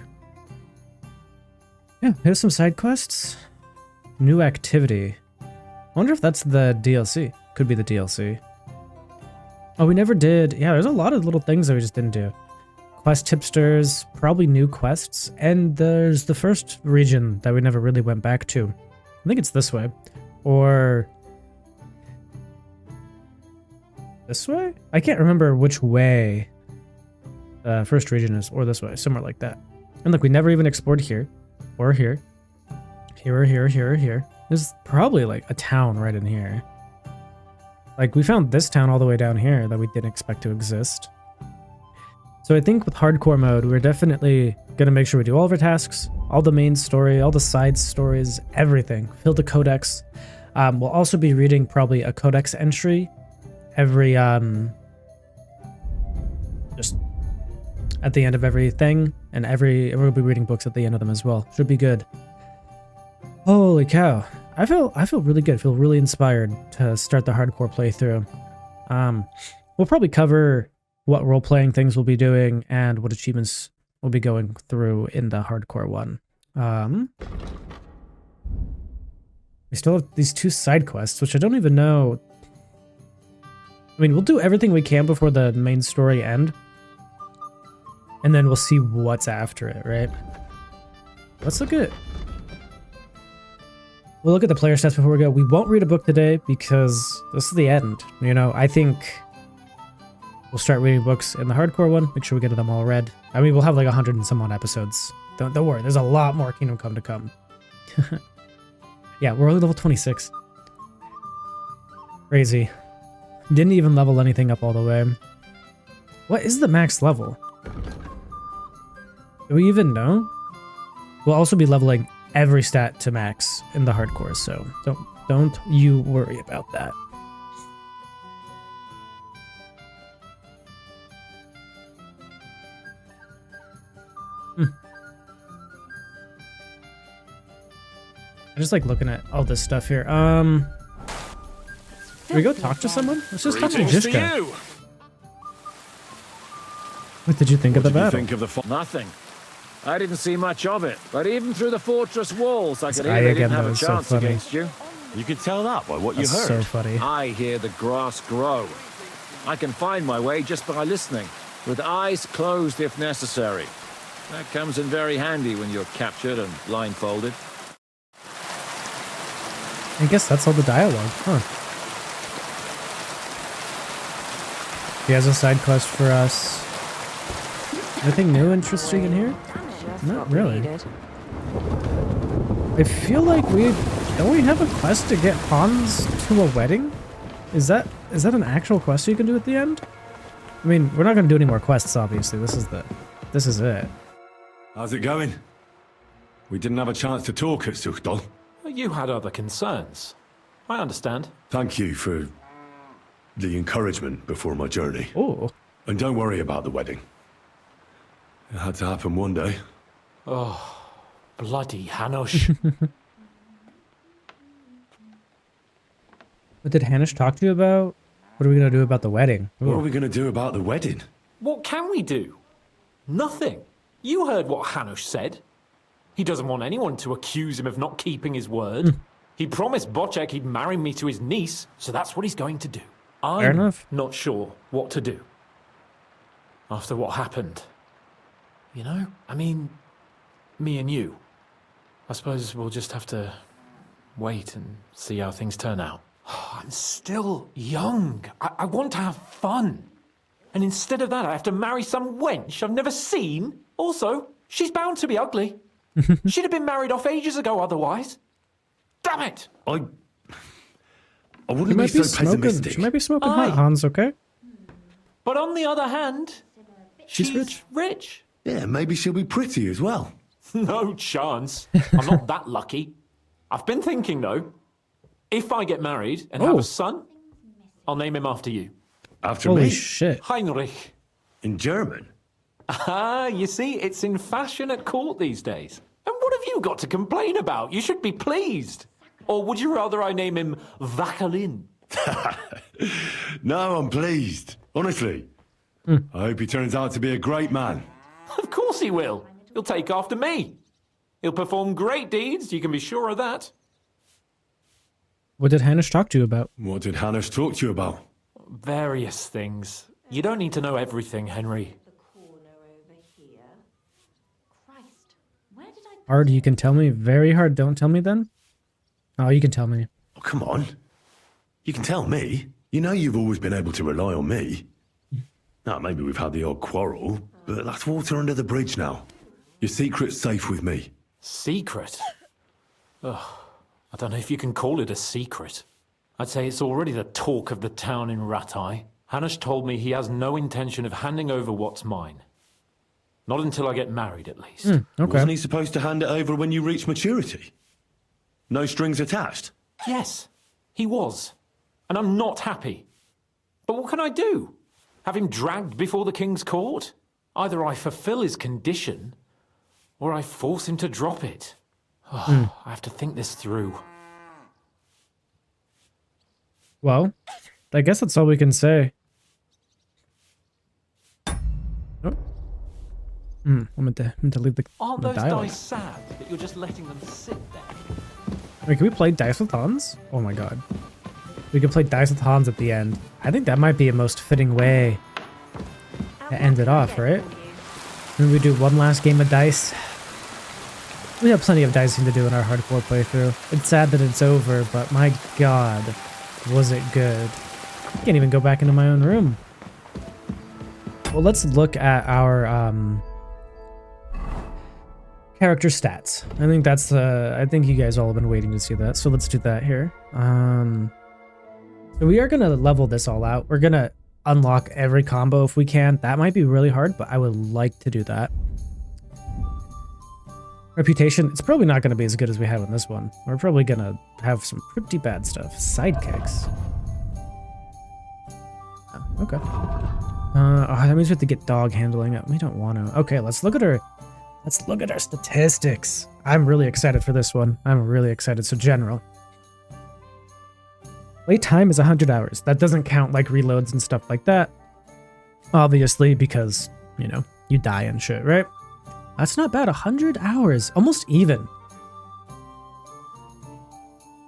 Speaker 1: Yeah, here's some side quests. New activity. I wonder if that's the DLC. Could be the DLC. Oh, we never did. Yeah, there's a lot of little things that we just didn't do. Quest tipsters, probably new quests, and there's the first region that we never really went back to. I think it's this way. Or This way? I can't remember which way first region is, or this way, somewhere like that. And look, we never even explored here, or here. Here, or here, or here, or here. There's probably like a town right in here. Like, we found this town all the way down here that we didn't expect to exist. So I think with hardcore mode, we're definitely going to make sure we do all of our tasks, all the main story, all the side stories, everything. Fill the codex. We'll also be reading probably a codex entry every, just at the end of everything, and we'll be reading books at the end of them as well. Should be good. Holy cow. I feel really good. I feel really inspired to start the hardcore playthrough. We'll probably cover what role-playing things we'll be doing and what achievements we'll be going through in the hardcore one. We still have these 2 side quests, which I don't even know. I mean, we'll do everything we can before the main story end, and then we'll see what's after it, right? Let's look at... We'll look at the player stats before we go. We won't read a book today because this is the end. You know, I think we'll start reading books in the hardcore one. Make sure we get them all read. I mean, we'll have like 100 and some odd episodes. Don't worry. There's a lot more Kingdom Come to come. Yeah, we're only level 26. Crazy. Didn't even level anything up all the way. What is the max level? Do we even know? We'll also be leveling every stat to max in the hardcore, so don't you worry about that. I just like looking at all this stuff here. Can we go talk to someone? Let's just talk to Jishka. What did you think of the battle?
Speaker 3: Nothing. I didn't see much of it, but even through the fortress walls, I could hear they didn't have a chance against you.
Speaker 2: You could tell that by what you heard.
Speaker 1: So funny.
Speaker 3: I hear the grass grow. I can find my way just by listening, with eyes closed if necessary. That comes in very handy when you're captured and blindfolded.
Speaker 1: I guess that's all the dialogue, huh? He has a side quest for us. Anything new interesting in here? Not really. I feel like don't we have a quest to get Hans to a wedding? Is that an actual quest you can do at the end? I mean, we're not gonna do any more quests, obviously. This is it.
Speaker 2: How's it going? We didn't have a chance to talk at Suchdol.
Speaker 8: You had other concerns. I understand.
Speaker 2: Thank you for the encouragement before my journey.
Speaker 1: Oh.
Speaker 2: And don't worry about the wedding. It had to happen one day.
Speaker 8: Oh, bloody Hanush.
Speaker 1: What did Hanush talk to you about? What are we going to do about the wedding? Ooh.
Speaker 2: What are we going to do about the wedding?
Speaker 8: What can we do? Nothing. You heard what Hanush said. He doesn't want anyone to accuse him of not keeping his word. He promised Bocek he'd marry me to his niece, so that's what he's going to do. I'm not sure what to do. After what happened. You know? I mean, me and you. I suppose we'll just have to wait and see how things turn out. I'm still young. I want to have fun. And instead of that, I have to marry some wench I've never seen. Also, she's bound to be ugly. She'd have been married off ages ago otherwise. Damn it!
Speaker 2: I wouldn't be so pessimistic.
Speaker 1: She might be smoking hot, Hans, okay?
Speaker 8: But on the other hand, she's rich.
Speaker 2: Yeah, maybe she'll be pretty as well.
Speaker 8: No chance. I'm not that lucky. I've been thinking, though. If I get married and have a son, I'll name him after you.
Speaker 2: After me?
Speaker 1: Holy shit.
Speaker 8: Heinrich.
Speaker 2: In German?
Speaker 8: Ah, you see, it's in fashion at court these days. And what have you got to complain about? You should be pleased. Or would you rather I name him Vacalin?
Speaker 2: No, I'm pleased. Honestly. I hope he turns out to be a great man.
Speaker 8: Of course he will. He'll take after me. He'll perform great deeds, you can be sure of that.
Speaker 1: What did Hanush talk to you about?
Speaker 2: What did Hanush talk to you about?
Speaker 8: Various things. You don't need to know everything, Henry.
Speaker 1: Hard, you can tell me. Very hard, don't tell me then? Oh, you can tell me.
Speaker 2: Oh, come on. You can tell me. You know you've always been able to rely on me. Now, maybe we've had the odd quarrel, but that's water under the bridge now. Your secret's safe with me.
Speaker 8: Secret? Ugh, I don't know if you can call it a secret. I'd say it's already the talk of the town in Ratai. Hanush told me he has no intention of handing over what's mine. Not until I get married, at least.
Speaker 1: Okay.
Speaker 2: Wasn't he supposed to hand it over when you reach maturity? No strings attached?
Speaker 8: Yes, he was. And I'm not happy. But what can I do? Have him dragged before the king's court? Either I fulfill his condition, or I force him to drop it. I have to think this through.
Speaker 1: Well, I guess that's all we can say. Oh. I meant to leave the
Speaker 8: Aren't
Speaker 1: the
Speaker 8: those
Speaker 1: dialogue.
Speaker 8: dice sad that you're just letting them sit there?
Speaker 1: Wait, can we play dice with Hans? Oh my god. We can play dice with Hans at the end. I think that might be a most fitting way to end it off, right? Then we do one last game of dice. We have plenty of dicing to do in our hardcore playthrough. It's sad that it's over, but my god, was it good. I can't even go back into my own room. Well, let's look at our character stats. I think that's I think you guys all have been waiting to see that, so let's do that here. So we are gonna level this all out. We're gonna unlock every combo if we can. That might be really hard, but I would like to do that. Reputation, it's probably not gonna be as good as we have in this one. We're probably gonna have some pretty bad stuff. Sidekicks. Oh, okay. That means we have to get dog handling. We don't want to. Okay, let's look at our statistics. I'm really excited for this one. I'm really excited. So general. Wait time is 100 hours. That doesn't count like reloads and stuff like that. Obviously, because, you know, you die and shit, right? That's not bad. 100 hours. Almost even.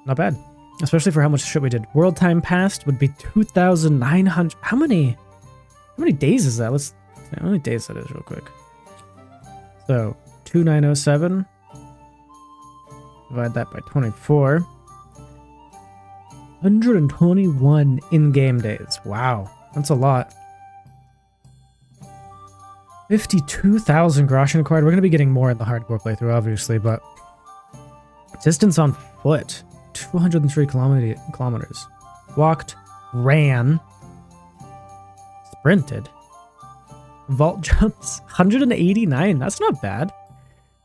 Speaker 1: Not bad. Especially for how much shit we did. World time passed would be 2,900. How many days is that? Let's see how many days that is real quick. So 2,907. Divide that by 24. 121 in-game days. Wow, that's a lot. 52,000 groschen acquired. We're going to be getting more in the hardcore playthrough, obviously, but distance on foot, 203 kilometers. Walked, ran, sprinted. Vault jumps, 189. That's not bad.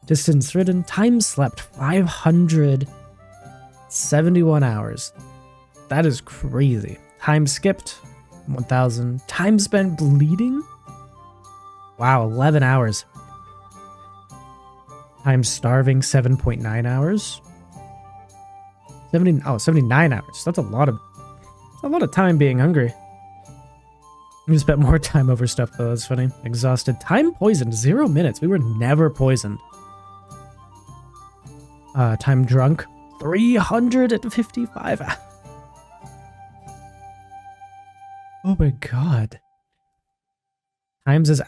Speaker 1: Distance ridden, time slept, 571 hours. That is crazy. Time skipped, 1,000. Time spent bleeding? Wow, 11 hours. Time starving, 7.9 hours. 79 hours. That's a lot of time being hungry. We spent more time over stuff though, that's funny. Exhausted. Time poisoned, 0 minutes. We were never poisoned. Time drunk, 355 hours. Oh my god. Time is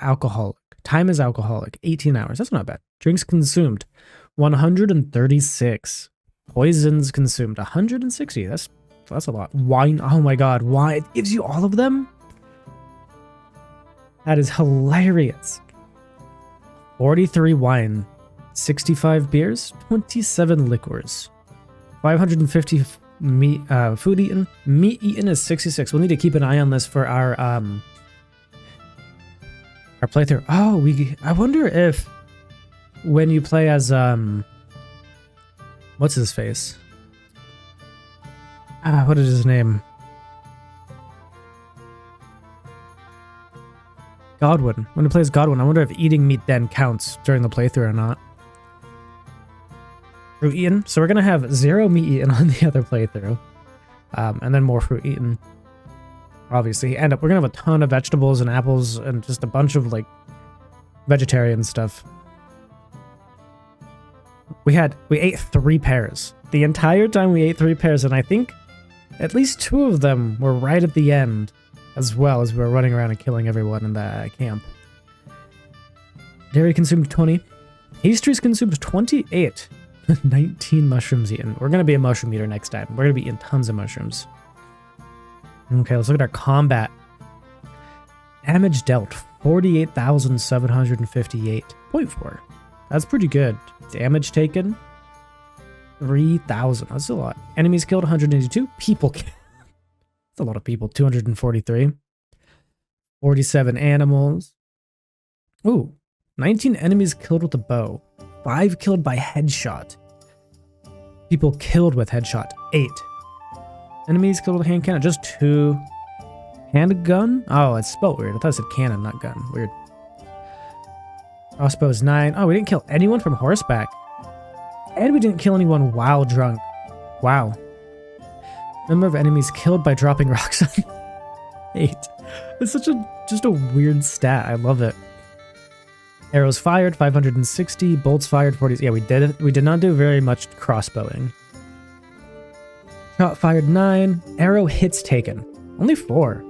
Speaker 1: alcoholic, 18 hours. That's not bad. Drinks consumed, 136. Poisons consumed, 160. That's a lot. Wine, oh my god, wine. It gives you all of them? That is hilarious. 43 wine, 65 beers, 27 liquors, 550 meat, food eaten. Meat eaten is 66. We'll need to keep an eye on this for our playthrough. Oh, I wonder if when you play as what's his face? What is his name? Godwin. When he plays Godwin, I wonder if eating meat then counts during the playthrough or not. Fruit eaten. So we're gonna have 0 meat eaten on the other playthrough, and then more fruit eaten. Obviously, and we're gonna have a ton of vegetables and apples and just a bunch of like vegetarian stuff. We ate 3 pears. The entire time we ate 3 pears, and I think at least 2 of them were right at the end, as well as we were running around and killing everyone in the camp. Dairy consumed 20. Pastries consumed 28. 19 mushrooms eaten. We're gonna be a mushroom eater next time. We're gonna be eating tons of mushrooms. Okay, let's look at our combat. Damage dealt, 48,758.4. That's pretty good. Damage taken, 3,000. That's a lot. Enemies killed, 182. People killed. That's a lot of people. 243. 47 animals. Ooh, 19 enemies killed with a bow. 5 killed by headshot. People killed with headshot, 8. Enemies killed with hand cannon, just 2. Handgun? Oh, it's spelled weird. I thought it said cannon, not gun. Weird. Crossbows, 9. Oh, we didn't kill anyone from horseback. And we didn't kill anyone while drunk. Wow. Number of enemies killed by dropping rocks on 8. It's such just a weird stat. I love it. Arrows fired, 560. Bolts fired, 40. Yeah, we did it. We did not do very much crossbowing. Shot fired, 9. Arrow hits taken. Only 4.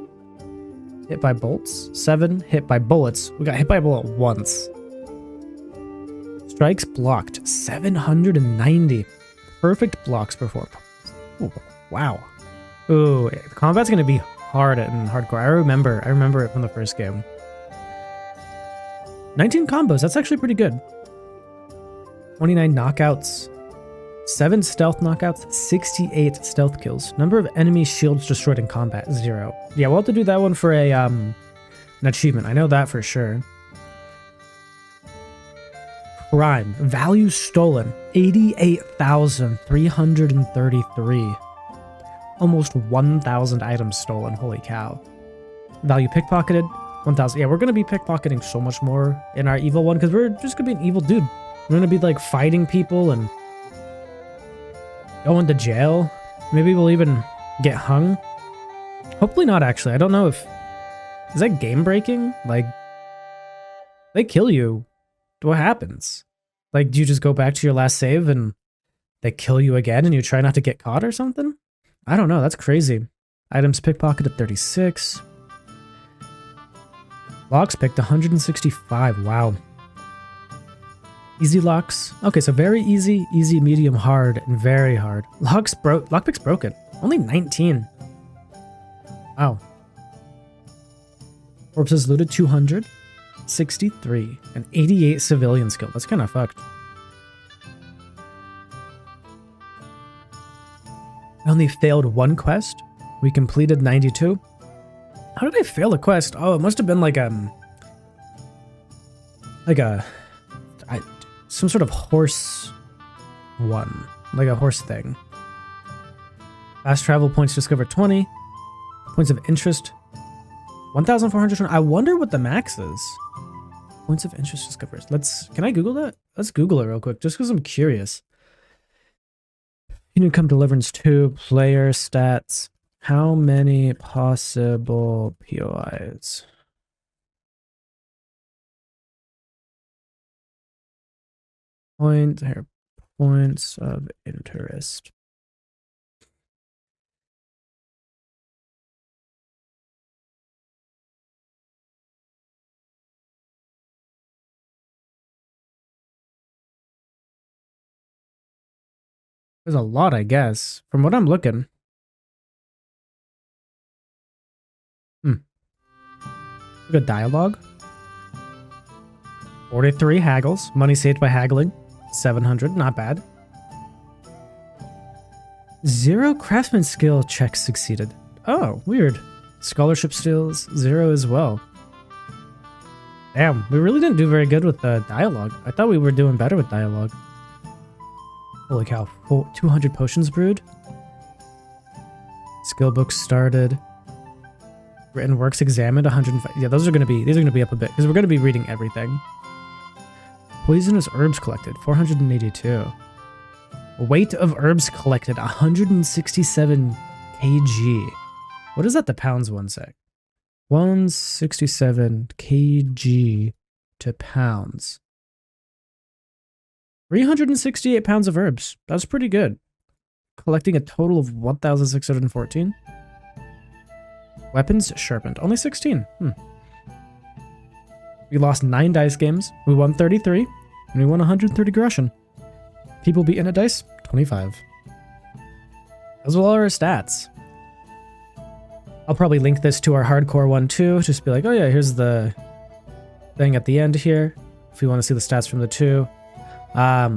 Speaker 1: Hit by bolts, 7. Hit by bullets. We got hit by a bullet once. Strikes blocked, 790. Perfect blocks performed. Ooh, wow. Ooh, the combat's gonna be hard and hardcore. I remember it from the first game. 19 combos, that's actually pretty good. 29 knockouts, 7 stealth knockouts, 68 stealth kills. Number of enemy shields destroyed in combat, 0. Yeah, we'll have to do that one for an achievement. I know that for sure. Crime. Value stolen, 88,333. Almost 1,000 items stolen, holy cow. Value pickpocketed, 1,000. Yeah, we're going to be pickpocketing so much more in our evil one because we're just going to be an evil dude. We're going to be like fighting people and going to jail. Maybe we'll even get hung. Hopefully not, actually. I don't know if... Is that game breaking? Like, they kill you. What happens? Like, do you just go back to your last save and they kill you again and you try not to get caught or something? I don't know. That's crazy. Items pickpocketed, 36. Locks picked, 165. Wow. Easy locks. Okay, so very easy, medium, hard, and very hard. Lockpick's broken. Only 19. Wow. Corpses looted, 200. 63. And 88 civilian skill. That's kind of fucked. I only failed 1 quest. We completed 92. How did I fail a quest? Oh, it must have been some sort of horse one. Like a horse thing. Fast travel points discovered, 20. Points of interest, 1,420. I wonder what the max is. Points of interest discovered. Can I Google that? Let's Google it real quick, just because I'm curious. Kingdom Come Deliverance II, player stats. How many possible POIs? Points of interest. There's a lot, I guess, from what I'm looking. Good dialogue. 43 haggles. Money saved by haggling. 700, not bad. 0 craftsman skill checks succeeded. Oh, weird. Scholarship skills, 0 as well. Damn, we really didn't do very good with the dialogue. I thought we were doing better with dialogue. Holy cow, 200 potions brewed. Skill books started. Written works examined, 105. Yeah, these are gonna be up a bit because we're gonna be reading everything. Poisonous herbs collected, 482. Weight of herbs collected, 167 kg. What is that? The pounds, 1 sec. 167 kg to pounds. 368 pounds of herbs. That's pretty good. Collecting a total of 1,614. Weapons sharpened. Only 16. We lost 9 dice games. We won 33. And we won 130 Grushin. People beaten at dice, 25. Those were all our stats. I'll probably link this to our hardcore one too. Just be like, oh yeah, here's the thing at the end here. If you want to see the stats from the 2. I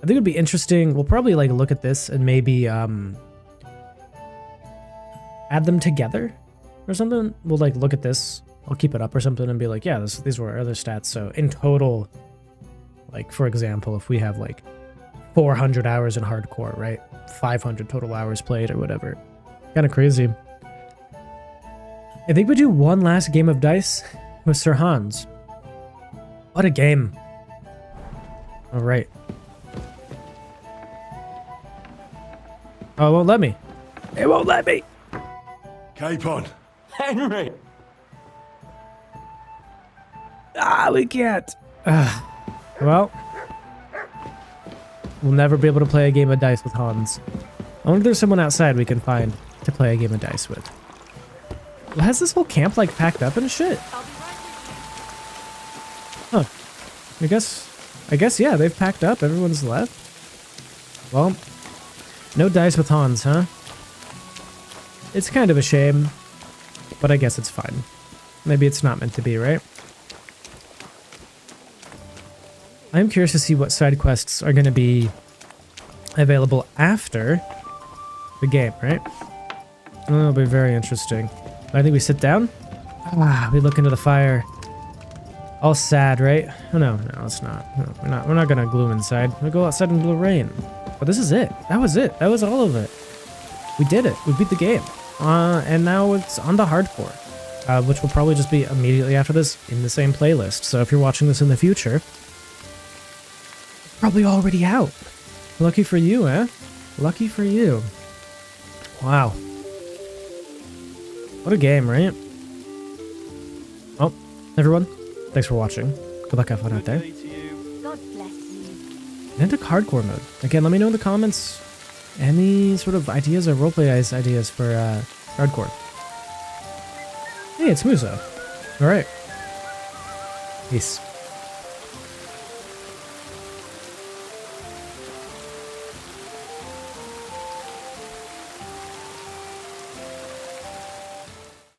Speaker 1: think it'd be interesting. We'll probably like look at this and maybe add them together or something. We'll like look at this. I'll keep it up or something and be like, yeah, these were our other stats. So in total, like for example, if we have like 400 hours in hardcore, right? 500 total hours played or whatever. Kind of crazy. I think we do one last game of dice with Sir Hans. What a game. All right. Oh, it won't let me. It won't let me.
Speaker 2: Cape on.
Speaker 8: Henry!
Speaker 1: We can't. Well, we'll never be able to play a game of dice with Hans. I wonder if there's someone outside we can find to play a game of dice with. Well, has this whole camp like packed up and shit? Huh. I guess yeah, they've packed up. Everyone's left. Well, no dice with Hans, huh? It's kind of a shame, but I guess it's fine. Maybe it's not meant to be, right? I'm curious to see what side quests are going to be available after the game, right? That'll be very interesting. I think we sit down. We look into the fire. All sad, right? Oh, no, it's not. No, we're not gonna gloom inside. We'll go outside into the rain. But this is it. That was it. That was all of it. We did it. We beat the game. And now it's on the hardcore, which will probably just be immediately after this in the same playlist. So if you're watching this in the future, it's probably already out. Lucky for you, eh? Lucky for you. Wow. What a game, right? Well, everyone, thanks for watching. Good luck, have fun out there.
Speaker 5: God bless you.
Speaker 1: And into hardcore mode. Again, let me know in the comments any sort of ideas or roleplay ideas for hardcore. Hey, it's Musa. Alright. Peace.